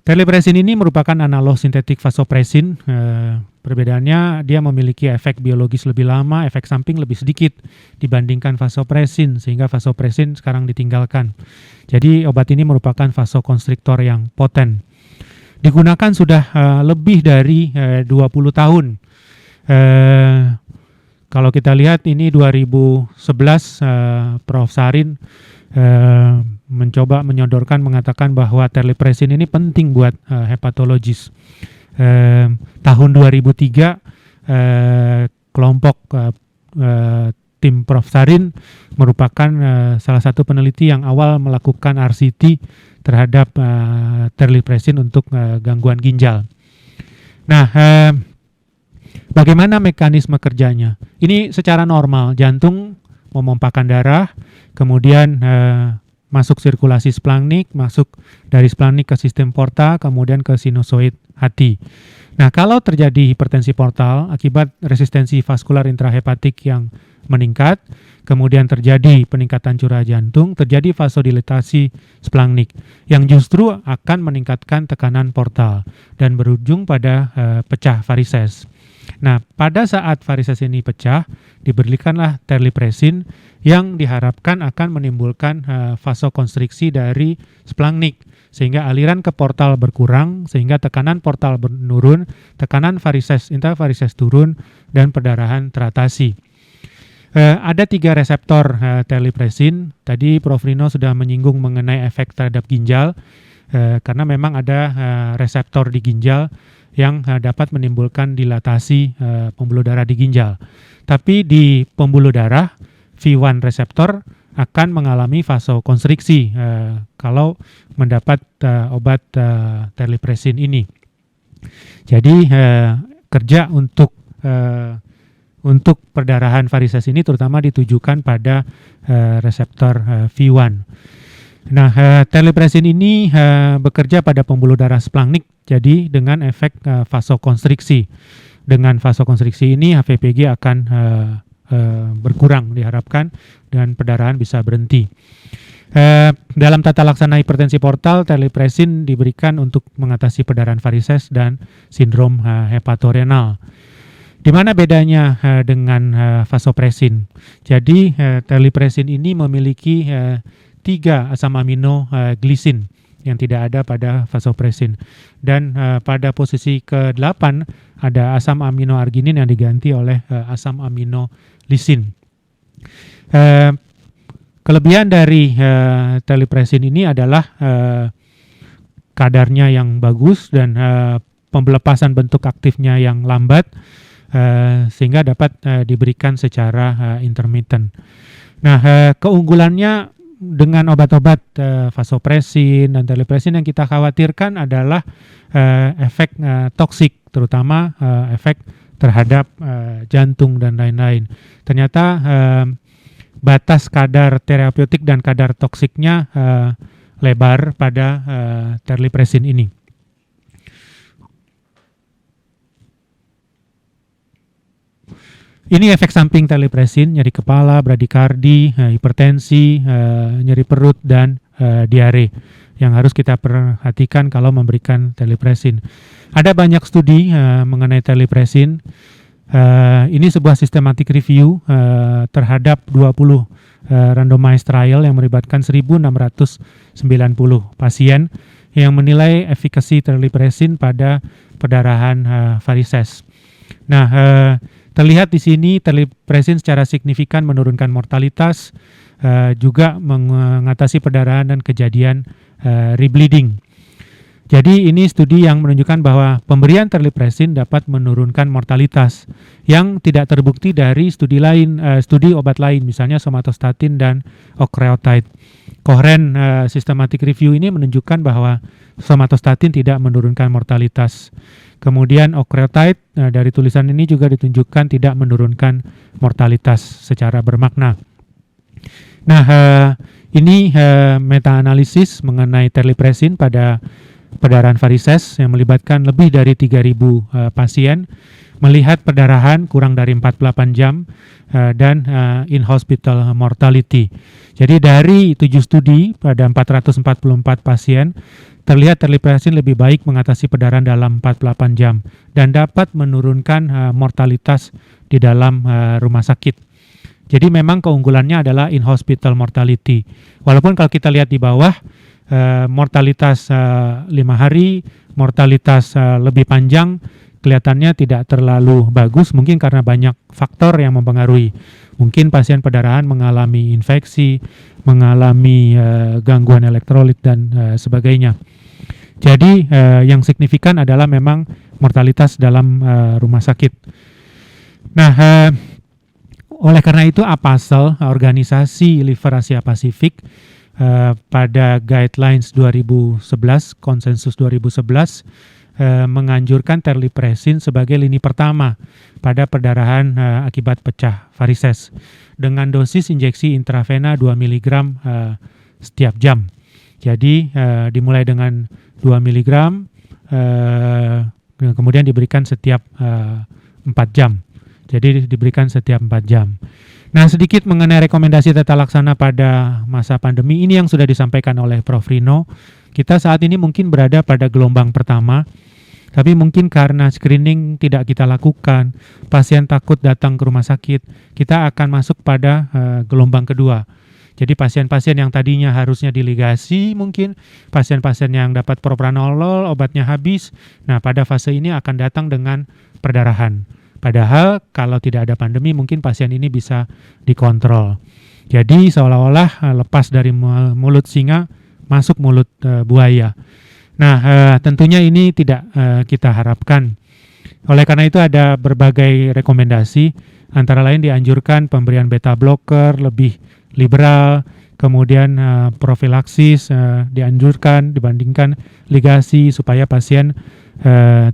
Terlipresin ini merupakan analog sintetik vasopresin. Perbedaannya dia memiliki efek biologis lebih lama, efek samping lebih sedikit dibandingkan vasopresin, sehingga vasopresin sekarang ditinggalkan. Jadi obat ini merupakan vasokonstriktor yang poten. Digunakan sudah lebih dari 20 tahun. Kalau kita lihat ini 2011 Prof. Sarin mencoba menyodorkan mengatakan bahwa terlipresin ini penting buat hepatologis. Tahun 2003 kelompok tim Prof. Sarin merupakan salah satu peneliti yang awal melakukan RCT terhadap terlipresin untuk gangguan ginjal. Nah, bagaimana mekanisme kerjanya? Ini secara normal, jantung memompakan darah, kemudian masuk sirkulasi splagnik, masuk dari splagnik ke sistem porta, kemudian ke sinusoid hati. Nah, kalau terjadi hipertensi portal akibat resistensi vaskular intrahepatik yang meningkat, kemudian terjadi peningkatan curah jantung, terjadi vasodilatasi splagnik yang justru akan meningkatkan tekanan portal dan berujung pada pecah varises. Nah, pada saat varises ini pecah, diberikanlah terlipresin yang diharapkan akan menimbulkan vasokonstriksi dari splagnik sehingga aliran ke portal berkurang, sehingga tekanan portal menurun, tekanan varises intravarises turun, dan perdarahan teratasi. Ada 3 reseptor terlipresin. Tadi Prof. Rino sudah menyinggung mengenai efek terhadap ginjal, karena memang ada reseptor di ginjal yang dapat menimbulkan dilatasi pembuluh darah di ginjal. Tapi di pembuluh darah, V1 reseptor akan mengalami vasokonstriksi kalau mendapat obat terlipresin ini. Jadi kerja untuk untuk perdarahan varises ini terutama ditujukan pada reseptor V1. Nah, terlipresin ini bekerja pada pembuluh darah splagnik, jadi dengan efek vasokonstriksi. Dengan vasokonstriksi ini HVPG akan berkurang diharapkan dan perdarahan bisa berhenti. Dalam tata laksana hipertensi portal, terlipresin diberikan untuk mengatasi perdarahan varises dan sindrom hepatorenal. Di mana bedanya dengan vasopresin? Jadi terlipresin ini memiliki 3 asam amino glisin yang tidak ada pada vasopresin. Dan pada posisi ke-8 ada asam amino arginin yang diganti oleh asam amino lisin. Kelebihan dari terlipresin ini adalah kadarnya yang bagus dan pembelepasan bentuk aktifnya yang lambat, sehingga dapat diberikan secara intermittent. Nah, keunggulannya dengan obat-obat vasopresin dan terlipresin yang kita khawatirkan adalah efek toksik, terutama efek terhadap jantung dan lain-lain. Ternyata batas kadar terapeutik dan kadar toksiknya lebar pada terlipresin ini. Ini efek samping terlipresin, nyeri kepala, bradikardi, hipertensi, nyeri perut, dan diare yang harus kita perhatikan kalau memberikan terlipresin. Ada banyak studi mengenai terlipresin. Ini sebuah systematic review terhadap 20 randomized trial yang melibatkan 1.690 pasien yang menilai efikasi terlipresin pada perdarahan varises. Nah, terlihat di sini terlipresin secara signifikan menurunkan mortalitas, juga mengatasi perdarahan dan kejadian rebleeding. Jadi ini studi yang menunjukkan bahwa pemberian terlipresin dapat menurunkan mortalitas yang tidak terbukti dari studi lain, studi obat lain, misalnya somatostatin dan octreotide. Cochrane systematic review ini menunjukkan bahwa somatostatin tidak menurunkan mortalitas. Kemudian octreotide dari tulisan ini juga ditunjukkan tidak menurunkan mortalitas secara bermakna. Nah, ini meta-analisis mengenai terlipresin pada perdarahan varises yang melibatkan lebih dari 3.000 pasien, melihat perdarahan kurang dari 48 jam dan in-hospital mortality. Jadi dari 7 studi pada 444 pasien, terlihat terlipresin lebih baik mengatasi perdarahan dalam 48 jam dan dapat menurunkan mortalitas di dalam rumah sakit. Jadi memang keunggulannya adalah in-hospital mortality. Walaupun kalau kita lihat di bawah, mortalitas 5 hari, mortalitas lebih panjang, kelihatannya tidak terlalu bagus, mungkin karena banyak faktor yang mempengaruhi. Mungkin pasien perdarahan mengalami infeksi, mengalami gangguan elektrolit dan sebagainya. Jadi yang signifikan adalah memang mortalitas dalam rumah sakit. Nah, oleh karena itu APASL, Organisasi Liver Asia Pasifik, pada guidelines 2011, konsensus 2011, menganjurkan terlipresin sebagai lini pertama pada perdarahan akibat pecah varises dengan dosis injeksi intravena 2 mg setiap jam. Jadi dimulai dengan 2 mg, kemudian diberikan setiap 4 jam. Jadi diberikan setiap 4 jam. Nah, sedikit mengenai rekomendasi tata laksana pada masa pandemi ini yang sudah disampaikan oleh Prof. Rino. Kita saat ini mungkin berada pada gelombang pertama, tapi mungkin karena screening tidak kita lakukan, pasien takut datang ke rumah sakit, kita akan masuk pada gelombang kedua. Jadi pasien-pasien yang tadinya harusnya diligasi, mungkin pasien-pasien yang dapat propranolol, obatnya habis, nah pada fase ini akan datang dengan perdarahan. Padahal kalau tidak ada pandemi mungkin pasien ini bisa dikontrol. Jadi seolah-olah lepas dari mulut singa masuk mulut buaya. Nah, tentunya ini tidak kita harapkan. Oleh karena itu ada berbagai rekomendasi, antara lain dianjurkan pemberian beta blocker lebih liberal, kemudian profilaksis dianjurkan dibandingkan ligasi supaya pasien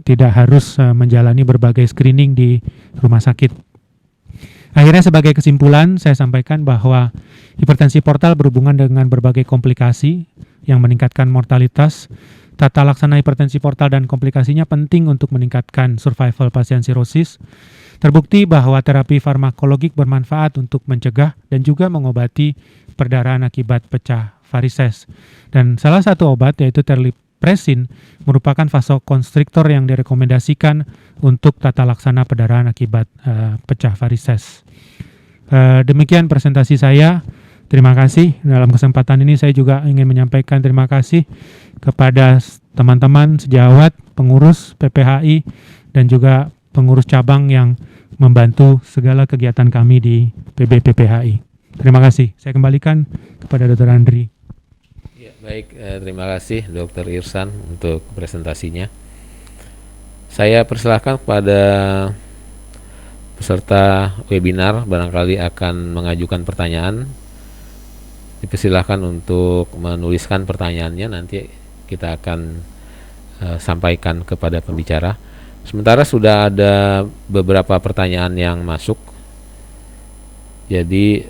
tidak harus menjalani berbagai screening di rumah sakit. Akhirnya sebagai kesimpulan saya sampaikan bahwa hipertensi portal berhubungan dengan berbagai komplikasi yang meningkatkan mortalitas. Tata laksana hipertensi portal dan komplikasinya penting untuk meningkatkan survival pasien sirosis. Terbukti bahwa terapi farmakologik bermanfaat untuk mencegah dan juga mengobati perdarahan akibat pecah varises. Dan salah satu obat yaitu terlipresin merupakan vasokonstriktor yang direkomendasikan untuk tata laksana perdarahan akibat pecah varises. Demikian presentasi saya. Terima kasih. Dalam kesempatan ini saya juga ingin menyampaikan terima kasih kepada teman-teman sejawat, pengurus PPHI, dan juga pengurus cabang yang membantu segala kegiatan kami di PB PPHI. Terima kasih. Saya kembalikan kepada Dr. Andri.
Ya, baik, terima kasih Dr. Irsan untuk presentasinya. Saya persilahkan kepada peserta webinar barangkali akan mengajukan pertanyaan. Dipersilahkan untuk menuliskan pertanyaannya, nanti kita akan sampaikan kepada pembicara. Sementara sudah ada beberapa pertanyaan yang masuk, jadi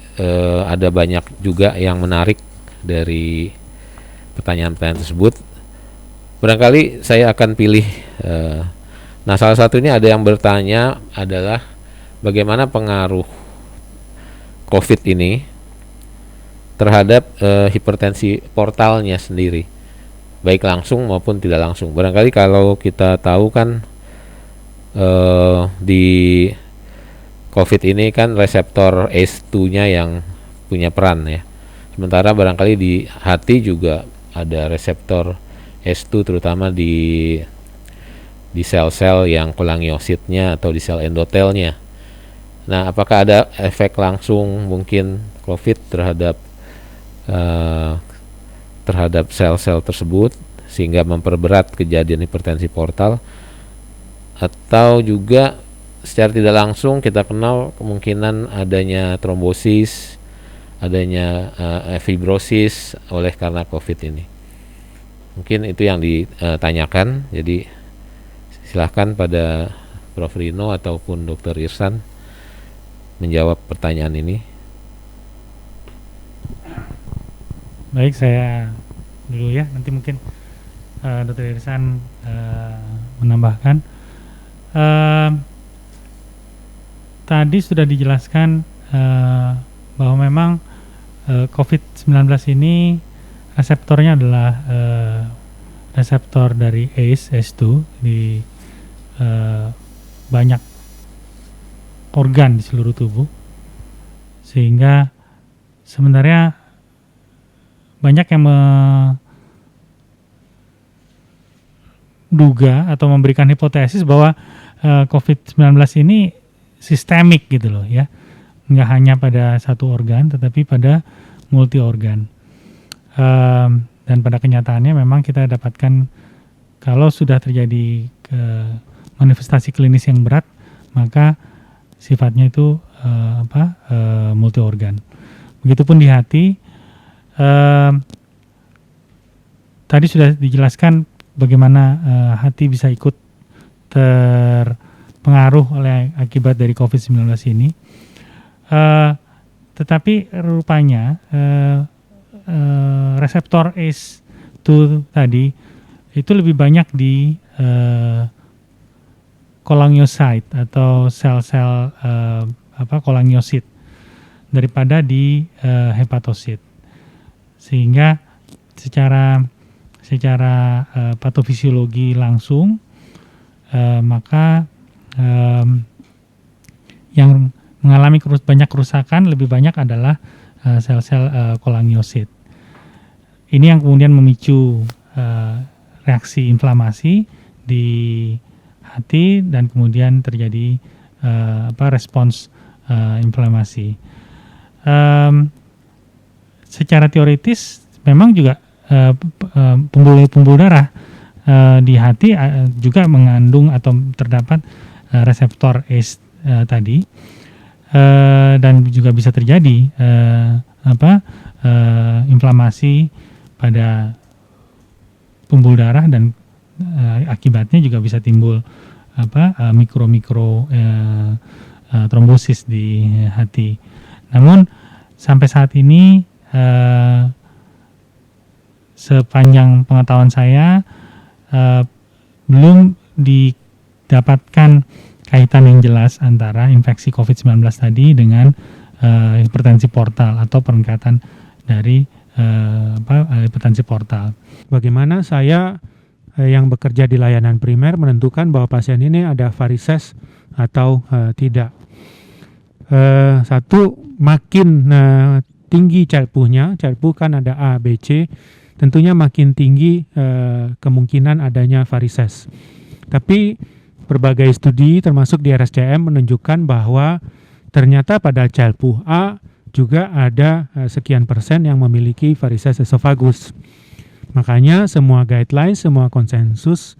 ada banyak juga yang menarik dari pertanyaan-pertanyaan tersebut. Barangkali saya akan pilih. Nah, salah satunya ada yang bertanya adalah bagaimana pengaruh COVID ini terhadap hipertensi portalnya sendiri, baik langsung maupun tidak langsung. Barangkali kalau kita tahu kan di COVID ini kan reseptor ACE2-nya yang punya peran ya. Sementara barangkali di hati juga ada reseptor ACE2 terutama di sel-sel yang kolangiositnya atau di sel endotelnya. Nah, apakah ada efek langsung mungkin COVID terhadap sel-sel tersebut sehingga memperberat kejadian hipertensi portal, atau juga secara tidak langsung kita kenal kemungkinan adanya trombosis, adanya fibrosis oleh karena COVID ini. Mungkin itu yang ditanyakan. Jadi silahkan pada Prof. Rino ataupun Dr. Irsan menjawab pertanyaan ini.
Baik, saya dulu ya. Nanti mungkin Dr. Irsan menambahkan. Tadi sudah dijelaskan bahwa memang COVID-19 ini reseptornya adalah reseptor dari ACE2 di banyak organ di seluruh tubuh, sehingga sebenarnya banyak yang menduga atau memberikan hipotesis bahwa COVID-19 ini sistemik gitu loh ya, nggak hanya pada satu organ tetapi pada multi organ. Dan pada kenyataannya memang kita dapatkan kalau sudah terjadi manifestasi klinis yang berat, maka sifatnya itu multi organ. Begitupun di hati. Tadi sudah dijelaskan bagaimana hati bisa ikut terpengaruh oleh akibat dari COVID-19 ini. Tetapi rupanya reseptor ACE2 tadi itu lebih banyak di kolangiosit atau sel-sel kolangiosit daripada di hepatosit. Sehingga secara patofisiologi langsung maka yang mengalami banyak kerusakan lebih banyak adalah sel-sel kolangiosit. Ini yang kemudian memicu reaksi inflamasi di hati dan kemudian terjadi respons inflamasi. Secara teoritis memang juga pembuluh darah di hati juga mengandung atau terdapat reseptor ACE tadi, dan juga bisa terjadi inflamasi pada pembuluh darah dan akibatnya juga bisa timbul mikro trombosis di hati. Namun sampai saat ini sepanjang pengetahuan saya belum didapatkan kaitan yang jelas antara infeksi COVID-19 tadi dengan hipertensi portal atau peningkatan dari hipertensi portal.
Bagaimana saya yang bekerja di layanan primer menentukan bahwa pasien ini ada varises atau tidak? Satu, makin tinggi CHELPU-nya, CHELPU kan ada A, B, C, tentunya makin tinggi kemungkinan adanya varises. Tapi berbagai studi termasuk di RSCM menunjukkan bahwa ternyata pada CHELPU A juga ada sekian persen yang memiliki varises esofagus. Makanya semua guidelines, semua konsensus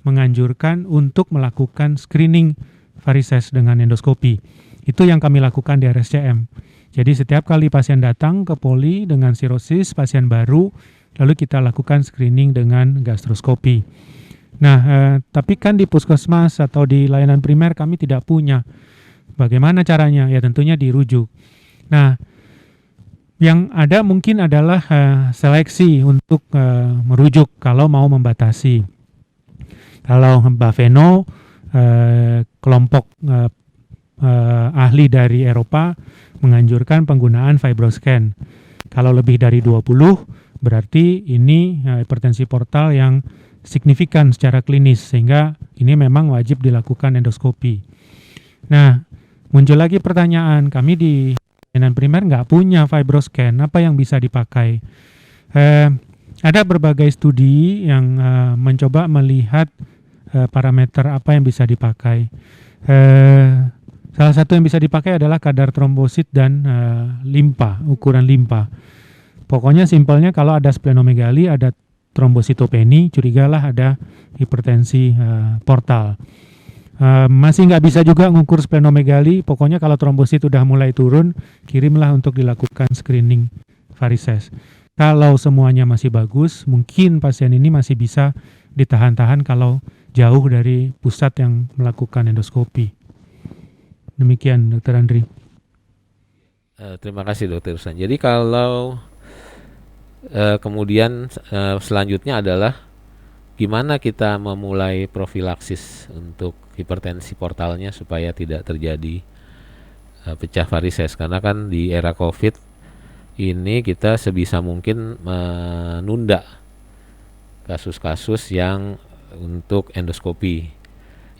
menganjurkan untuk melakukan screening varises dengan endoskopi. Itu yang kami lakukan di RSCM. Jadi setiap kali pasien datang ke poli dengan sirosis, pasien baru, lalu kita lakukan screening dengan gastroskopi. Nah, tapi kan di puskesmas atau di layanan primer kami tidak punya. Bagaimana caranya? Ya tentunya dirujuk. Nah, yang ada mungkin adalah seleksi untuk merujuk kalau mau membatasi. Kalau Baveno, kelompok ahli dari Eropa menganjurkan penggunaan FibroScan. Kalau lebih dari 20, berarti ini hipertensi portal yang signifikan secara klinis, sehingga ini memang wajib dilakukan endoskopi. Nah, muncul lagi pertanyaan, kami di layanan primer nggak punya FibroScan, apa yang bisa dipakai? Ada berbagai studi yang mencoba melihat parameter apa yang bisa dipakai. Salah satu yang bisa dipakai adalah kadar trombosit dan limpa, ukuran limpa. Pokoknya simpelnya kalau ada splenomegali, ada trombositopeni, curigalah ada hipertensi portal. Masih nggak bisa juga mengukur splenomegali, pokoknya kalau trombosit udah mulai turun, kirimlah untuk dilakukan screening varises. Kalau semuanya masih bagus, mungkin pasien ini masih bisa ditahan-tahan kalau jauh dari pusat yang melakukan endoskopi. Demikian Dr. Andri.
Terima kasih Dr. Irsan. Jadi kalau kemudian selanjutnya adalah gimana kita memulai profilaksis untuk hipertensi portalnya supaya tidak terjadi pecah varises, karena kan di era COVID ini kita sebisa mungkin menunda kasus-kasus yang untuk endoskopi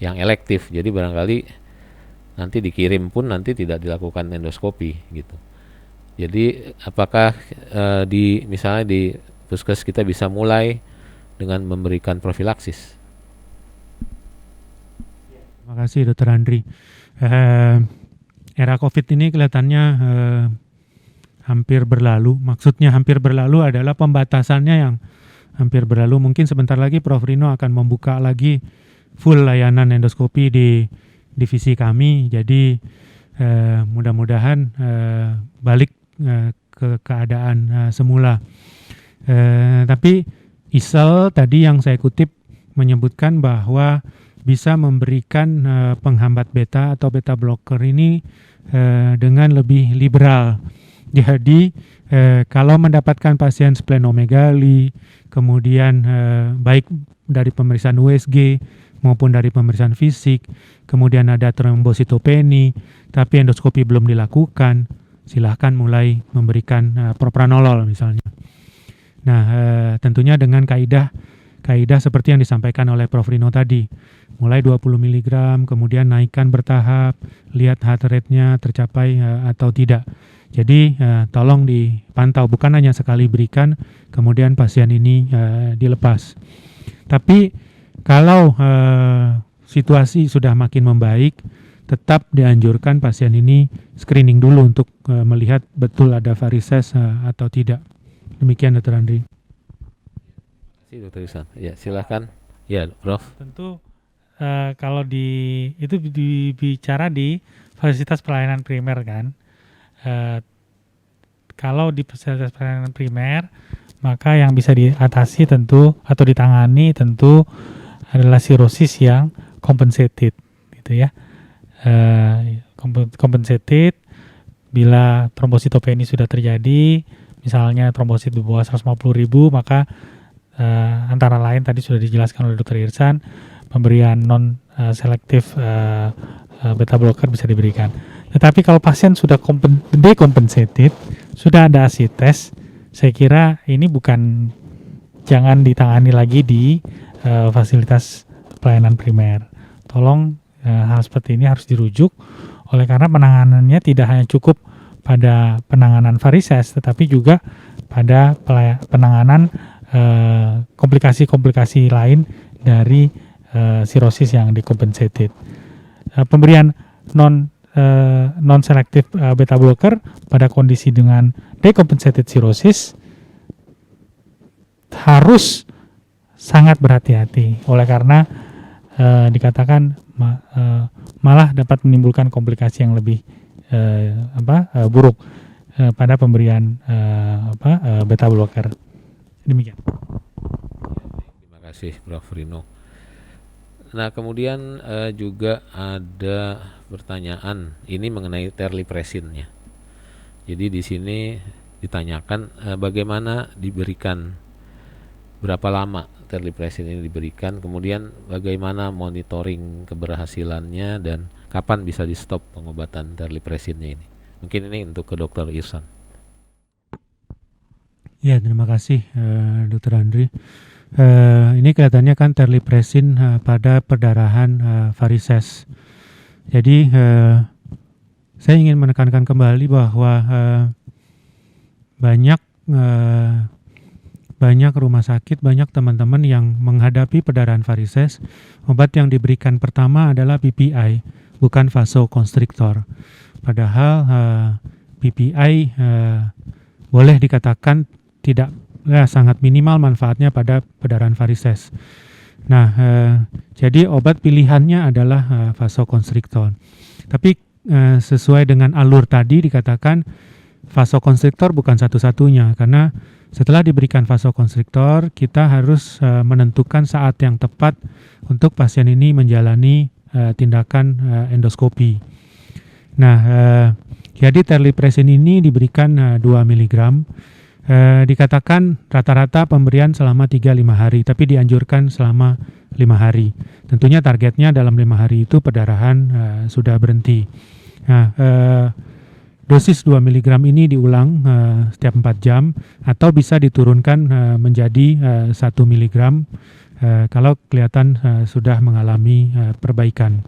yang elektif. Jadi barangkali nanti dikirim pun nanti tidak dilakukan endoskopi gitu. Jadi apakah misalnya di puskes kita bisa mulai dengan memberikan profilaksis?
Terima kasih Dr. Andri. Era COVID ini kelihatannya hampir berlalu. Maksudnya hampir berlalu adalah pembatasannya yang hampir berlalu. Mungkin sebentar lagi Prof. Rino akan membuka lagi full layanan endoskopi di divisi kami. Jadi mudah-mudahan balik ke keadaan semula. Tapi ISEL tadi yang saya kutip menyebutkan bahwa bisa memberikan penghambat beta atau beta blocker ini dengan lebih liberal. Jadi kalau mendapatkan pasien splenomegali, kemudian baik dari pemeriksaan USG maupun dari pemeriksaan fisik, kemudian ada trombositopeni, tapi endoskopi belum dilakukan, silahkan mulai memberikan propranolol misalnya. Nah, tentunya dengan kaidah seperti yang disampaikan oleh Prof. Rino tadi, mulai 20 mg, kemudian naikkan bertahap, lihat heart rate-nya tercapai atau tidak. Jadi tolong dipantau, bukan hanya sekali berikan, kemudian pasien ini dilepas. Tapi kalau situasi sudah makin membaik, tetap dianjurkan pasien ini screening dulu untuk melihat betul ada varises atau tidak. Demikian Dr. Andri.
Terima kasih Dr. Irsan. Ya, silakan. Ya, Prof.
Tentu kalau itu dibicara di fasilitas pelayanan primer kan. Kalau di fasilitas pelayanan primer, maka yang bisa diatasi tentu atau ditangani tentu adalah sirosis yang compensated gitu ya. compensated bila trombositopenia sudah terjadi, misalnya trombosit di bawah 150.000, maka antara lain tadi sudah dijelaskan oleh Dr. Irsan, pemberian non selektif beta blocker bisa diberikan. Tetapi kalau pasien sudah decompensated, sudah ada ASI test, saya kira ini jangan ditangani lagi di fasilitas pelayanan primer. Tolong hal seperti ini harus dirujuk, oleh karena penanganannya tidak hanya cukup pada penanganan varises, tetapi juga pada penanganan komplikasi-komplikasi lain dari sirosis yang decompensated. Pemberian non selektif beta blocker pada kondisi dengan decompensated cirrhosis harus sangat berhati-hati, oleh karena dikatakan malah dapat menimbulkan komplikasi yang lebih buruk pada pemberian beta blocker. Demikian.
Terima kasih Prof. Rino. Nah, kemudian juga ada pertanyaan ini mengenai terlipresinnya. Jadi di sini ditanyakan bagaimana diberikan, berapa lama terlipresin ini diberikan, kemudian bagaimana monitoring keberhasilannya dan kapan bisa di stop pengobatan terlipresinnya ini. Mungkin ini untuk ke Dr. Irsan.
Ya, terima kasih Dr. Andri. Ini kelihatannya kan terlipresin pada perdarahan varises. Jadi saya ingin menekankan kembali bahwa banyak rumah sakit, banyak teman-teman yang menghadapi perdarahan varises, obat yang diberikan pertama adalah PPI, bukan vasokonstriktor. Padahal PPI boleh dikatakan sangat minimal manfaatnya pada perdarahan varises. Nah, jadi obat pilihannya adalah vasokonstriktor. Tapi sesuai dengan alur tadi dikatakan vasokonstriktor bukan satu-satunya, karena setelah diberikan vasokonstriktor kita harus menentukan saat yang tepat untuk pasien ini menjalani tindakan endoskopi. Nah, jadi terlipresin ini diberikan 2 mg. Dikatakan rata-rata pemberian selama 3-5 hari, tapi dianjurkan selama 5 hari. Tentunya targetnya dalam 5 hari itu perdarahan sudah berhenti. Nah, dosis 2 mg ini diulang setiap 4 jam atau bisa diturunkan menjadi 1 mg kalau kelihatan sudah mengalami perbaikan.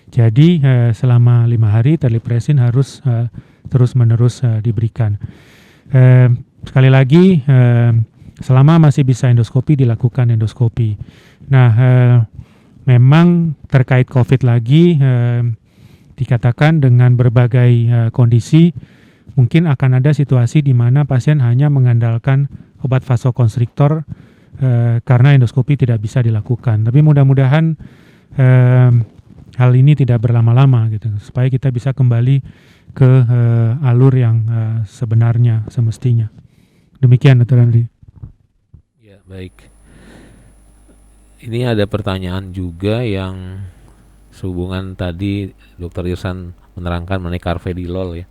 Jadi selama 5 hari terlipresin harus terus-menerus diberikan. Sekali lagi, selama masih bisa endoskopi, dilakukan endoskopi. Nah, memang terkait COVID lagi, dikatakan dengan berbagai kondisi, mungkin akan ada situasi di mana pasien hanya mengandalkan obat vasokonstriktor karena endoskopi tidak bisa dilakukan. Tapi mudah-mudahan hal ini tidak berlama-lama, gitu, supaya kita bisa kembali ke alur yang sebenarnya, semestinya. Demikian, Dr. Andri.
Ya, baik. Ini ada pertanyaan juga yang sehubungan tadi Dr. Irsan menerangkan mengenai carvedilol ya,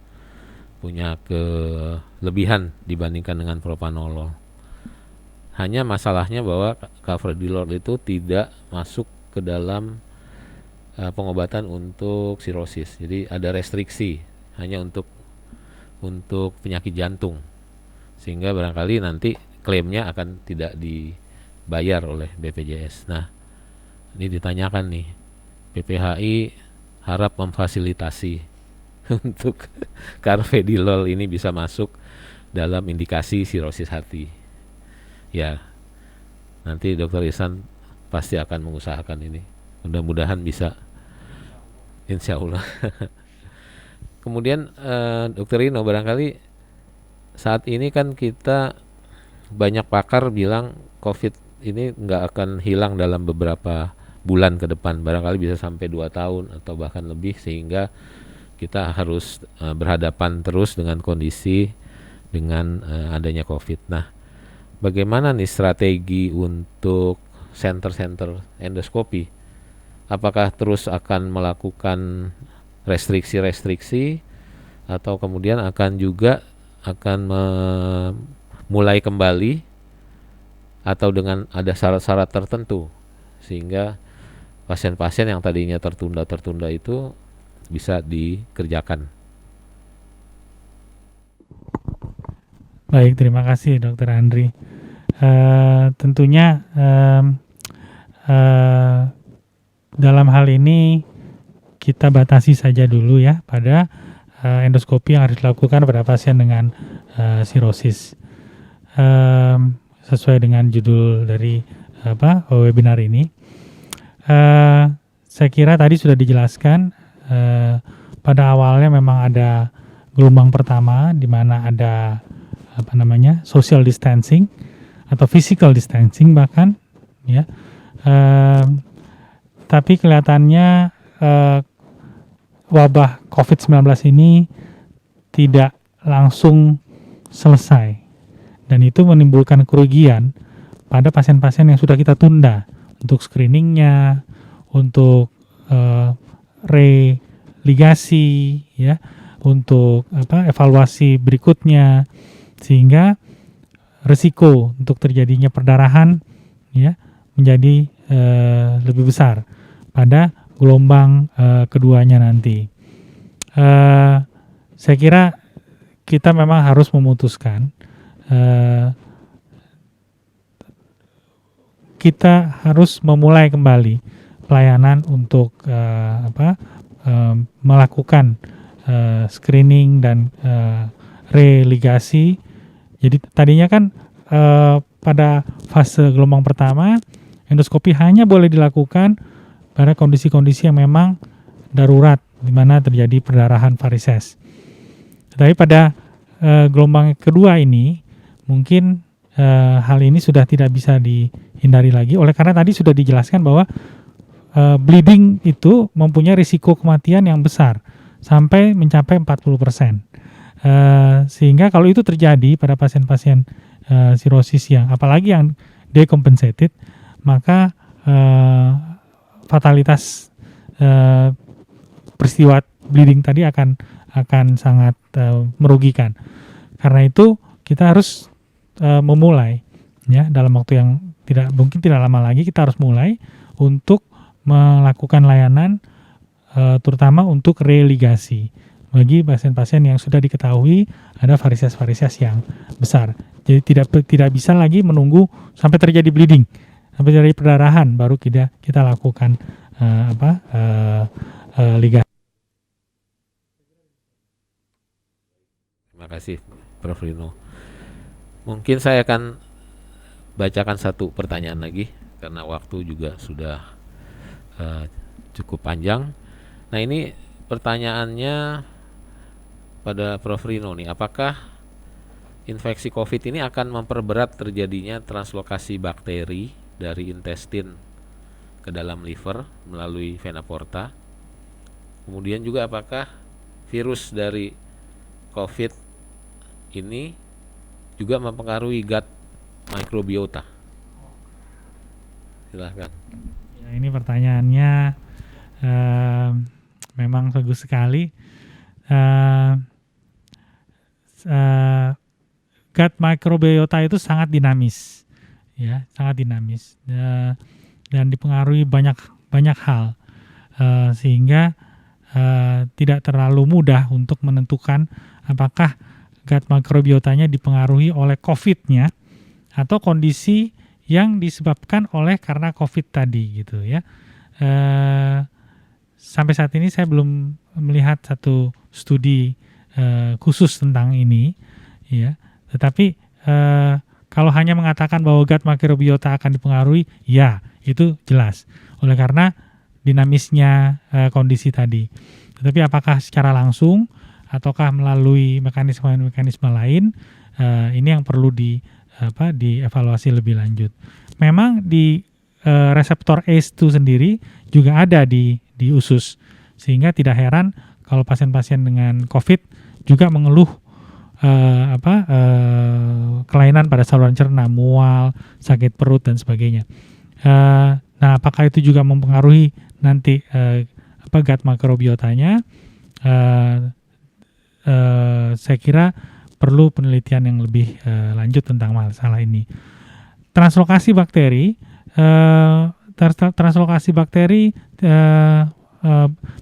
punya kelebihan dibandingkan dengan propanolol. Hanya masalahnya bahwa carvedilol itu tidak masuk ke dalam pengobatan untuk sirosis. Jadi ada restriksi hanya untuk penyakit jantung, sehingga barangkali nanti klaimnya akan tidak dibayar oleh BPJS. Nah, ini ditanyakan nih, PPHI harap memfasilitasi untuk carvedilol ini bisa masuk dalam indikasi sirosis hati. Ya, nanti Dr. Ihsan pasti akan mengusahakan ini. Mudah-mudahan bisa, insya Allah. Kemudian Dr. Rino, barangkali saat ini kan kita banyak pakar bilang COVID ini nggak akan hilang dalam beberapa bulan ke depan, barangkali bisa sampai 2 tahun atau bahkan lebih, sehingga kita harus berhadapan terus dengan kondisi dengan adanya COVID. Nah, bagaimana nih strategi untuk center-center endoskopi? Apakah terus akan melakukan restriksi-restriksi atau kemudian akan juga mulai kembali atau dengan ada syarat-syarat tertentu sehingga pasien-pasien yang tadinya tertunda itu bisa dikerjakan.
Baik, terima kasih Dr. Andri. Tentunya dalam hal ini kita batasi saja dulu ya pada endoskopi yang harus dilakukan pada pasien dengan sirosis. Sesuai dengan judul dari webinar ini, saya kira tadi sudah dijelaskan pada awalnya memang ada gelombang pertama di mana ada social distancing atau physical distancing bahkan ya, tapi kelihatannya wabah COVID-19 ini tidak langsung selesai dan itu menimbulkan kerugian pada pasien-pasien yang sudah kita tunda untuk screeningnya, untuk religasi ya, untuk evaluasi berikutnya, sehingga risiko untuk terjadinya perdarahan ya menjadi lebih besar pada gelombang keduanya nanti. Saya kira kita memang harus memutuskan, kita harus memulai kembali pelayanan untuk melakukan screening dan religasi. Jadi tadinya kan pada fase gelombang pertama endoskopi hanya boleh dilakukan pada kondisi-kondisi yang memang darurat di mana terjadi perdarahan varises. Tetapi pada gelombang kedua ini mungkin hal ini sudah tidak bisa dihindari lagi oleh karena tadi sudah dijelaskan bahwa bleeding itu mempunyai risiko kematian yang besar sampai mencapai 40%. Sehingga kalau itu terjadi pada pasien-pasien sirosis yang apalagi yang decompensated, maka fatalitas peristiwa bleeding tadi akan sangat merugikan. Karena itu kita harus memulai ya dalam waktu yang mungkin tidak lama lagi kita harus mulai untuk melakukan layanan terutama untuk religasi bagi pasien-pasien yang sudah diketahui ada varises-varises yang besar. Jadi tidak bisa lagi menunggu sampai terjadi bleeding, sampai terjadi perdarahan baru kita lakukan ligasi.
Terima kasih Prof. Rino. Mungkin saya akan bacakan satu pertanyaan lagi karena waktu juga sudah cukup panjang. Nah ini pertanyaannya pada Prof. Rino nih, apakah infeksi COVID ini akan memperberat terjadinya translokasi bakteri dari intestin ke dalam liver melalui vena porta? Kemudian juga apakah virus dari COVID ini juga mempengaruhi gut microbiota? Silahkan.
Ya, ini pertanyaannya memang bagus sekali. Gut microbiota itu sangat dinamis, ya, sangat dinamis dan dipengaruhi banyak hal, sehingga tidak terlalu mudah untuk menentukan apakah gut microbiotanya dipengaruhi oleh COVID-nya atau kondisi yang disebabkan oleh karena COVID tadi gitu ya. Sampai saat ini saya belum melihat satu studi khusus tentang ini, ya. Tetapi kalau hanya mengatakan bahwa gut microbiota akan dipengaruhi, ya itu jelas oleh karena dinamisnya kondisi tadi. Tetapi apakah secara langsung ataukah melalui mekanisme lain, ini yang perlu dievaluasi lebih lanjut. Memang di reseptor ACE2 sendiri juga ada di usus, sehingga tidak heran kalau pasien-pasien dengan COVID juga mengeluh kelainan pada saluran cerna, mual, sakit perut dan sebagainya. Nah, apakah itu juga mempengaruhi nanti gut microbiotanya? saya kira perlu penelitian yang lebih lanjut tentang masalah ini. Translokasi bakteri,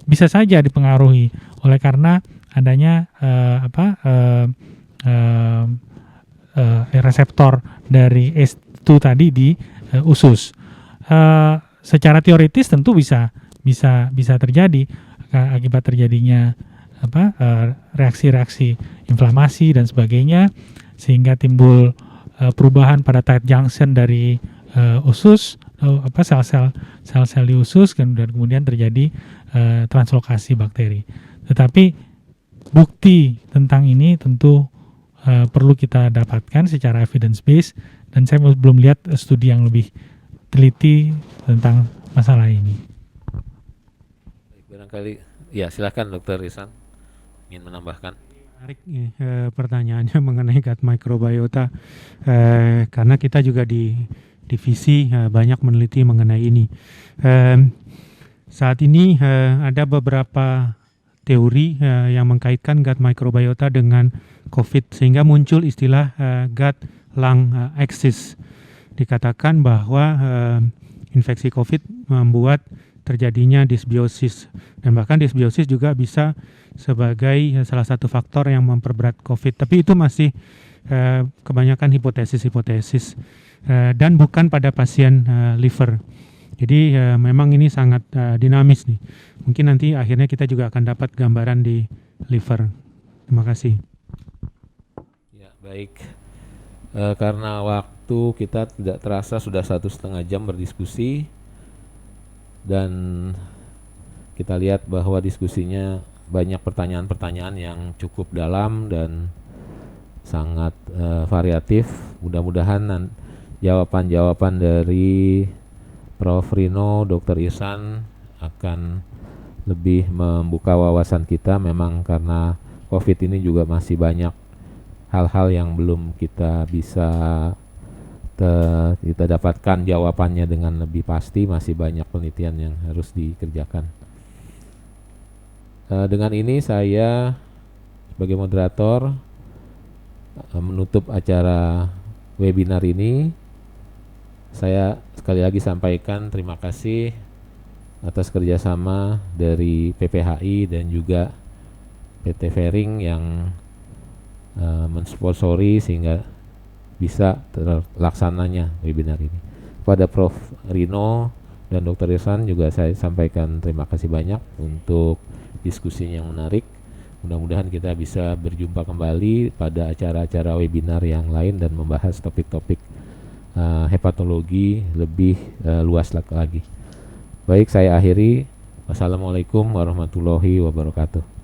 bisa saja dipengaruhi oleh karena adanya reseptor dari ACE2 tadi di usus. Secara teoritis tentu bisa terjadi akibat terjadinya reaksi-reaksi inflamasi dan sebagainya, sehingga timbul perubahan pada tight junction dari usus, sel-sel di usus, dan kemudian terjadi translokasi bakteri. Tetapi bukti tentang ini tentu perlu kita dapatkan secara evidence based, dan saya belum lihat studi yang lebih teliti tentang masalah ini.
Barangkali ya, silakan Dr. Ihsan ingin menambahkan.
Menarik pertanyaannya mengenai gut microbiota, karena kita juga di divisi banyak meneliti mengenai ini. Saat ini ada beberapa teori yang mengkaitkan gut microbiota dengan COVID, sehingga muncul istilah gut lung axis. Dikatakan bahwa infeksi COVID membuat terjadinya dysbiosis, dan bahkan dysbiosis juga bisa sebagai salah satu faktor yang memperberat COVID. Tapi itu masih kebanyakan hipotesis dan bukan pada pasien liver. Jadi memang ini sangat dinamis nih. Mungkin nanti akhirnya kita juga akan dapat gambaran di liver. Terima kasih.
Ya, baik. Karena waktu kita tidak terasa sudah 1,5 jam berdiskusi, dan kita lihat bahwa diskusinya banyak pertanyaan-pertanyaan yang cukup dalam dan sangat variatif. Mudah-mudahan jawaban-jawaban dari Prof. Rino, Dr. Ihsan akan lebih membuka wawasan kita. Memang karena COVID ini juga masih banyak hal-hal yang belum kita bisa kita dapatkan jawabannya dengan lebih pasti. Masih banyak penelitian yang harus dikerjakan. Dengan ini saya sebagai moderator menutup acara webinar ini. Saya sekali lagi sampaikan terima kasih atas kerjasama dari PPHI dan juga PT Ferring yang mensponsori sehingga bisa terlaksananya webinar ini. Kepada Prof. Rino dan Dr. Ihsan juga saya sampaikan terima kasih banyak untuk diskusinya yang menarik. Mudah-mudahan kita bisa berjumpa kembali pada acara-acara webinar yang lain dan membahas topik-topik hepatologi lebih luas lagi. Baik, saya akhiri. Wassalamualaikum warahmatullahi wabarakatuh.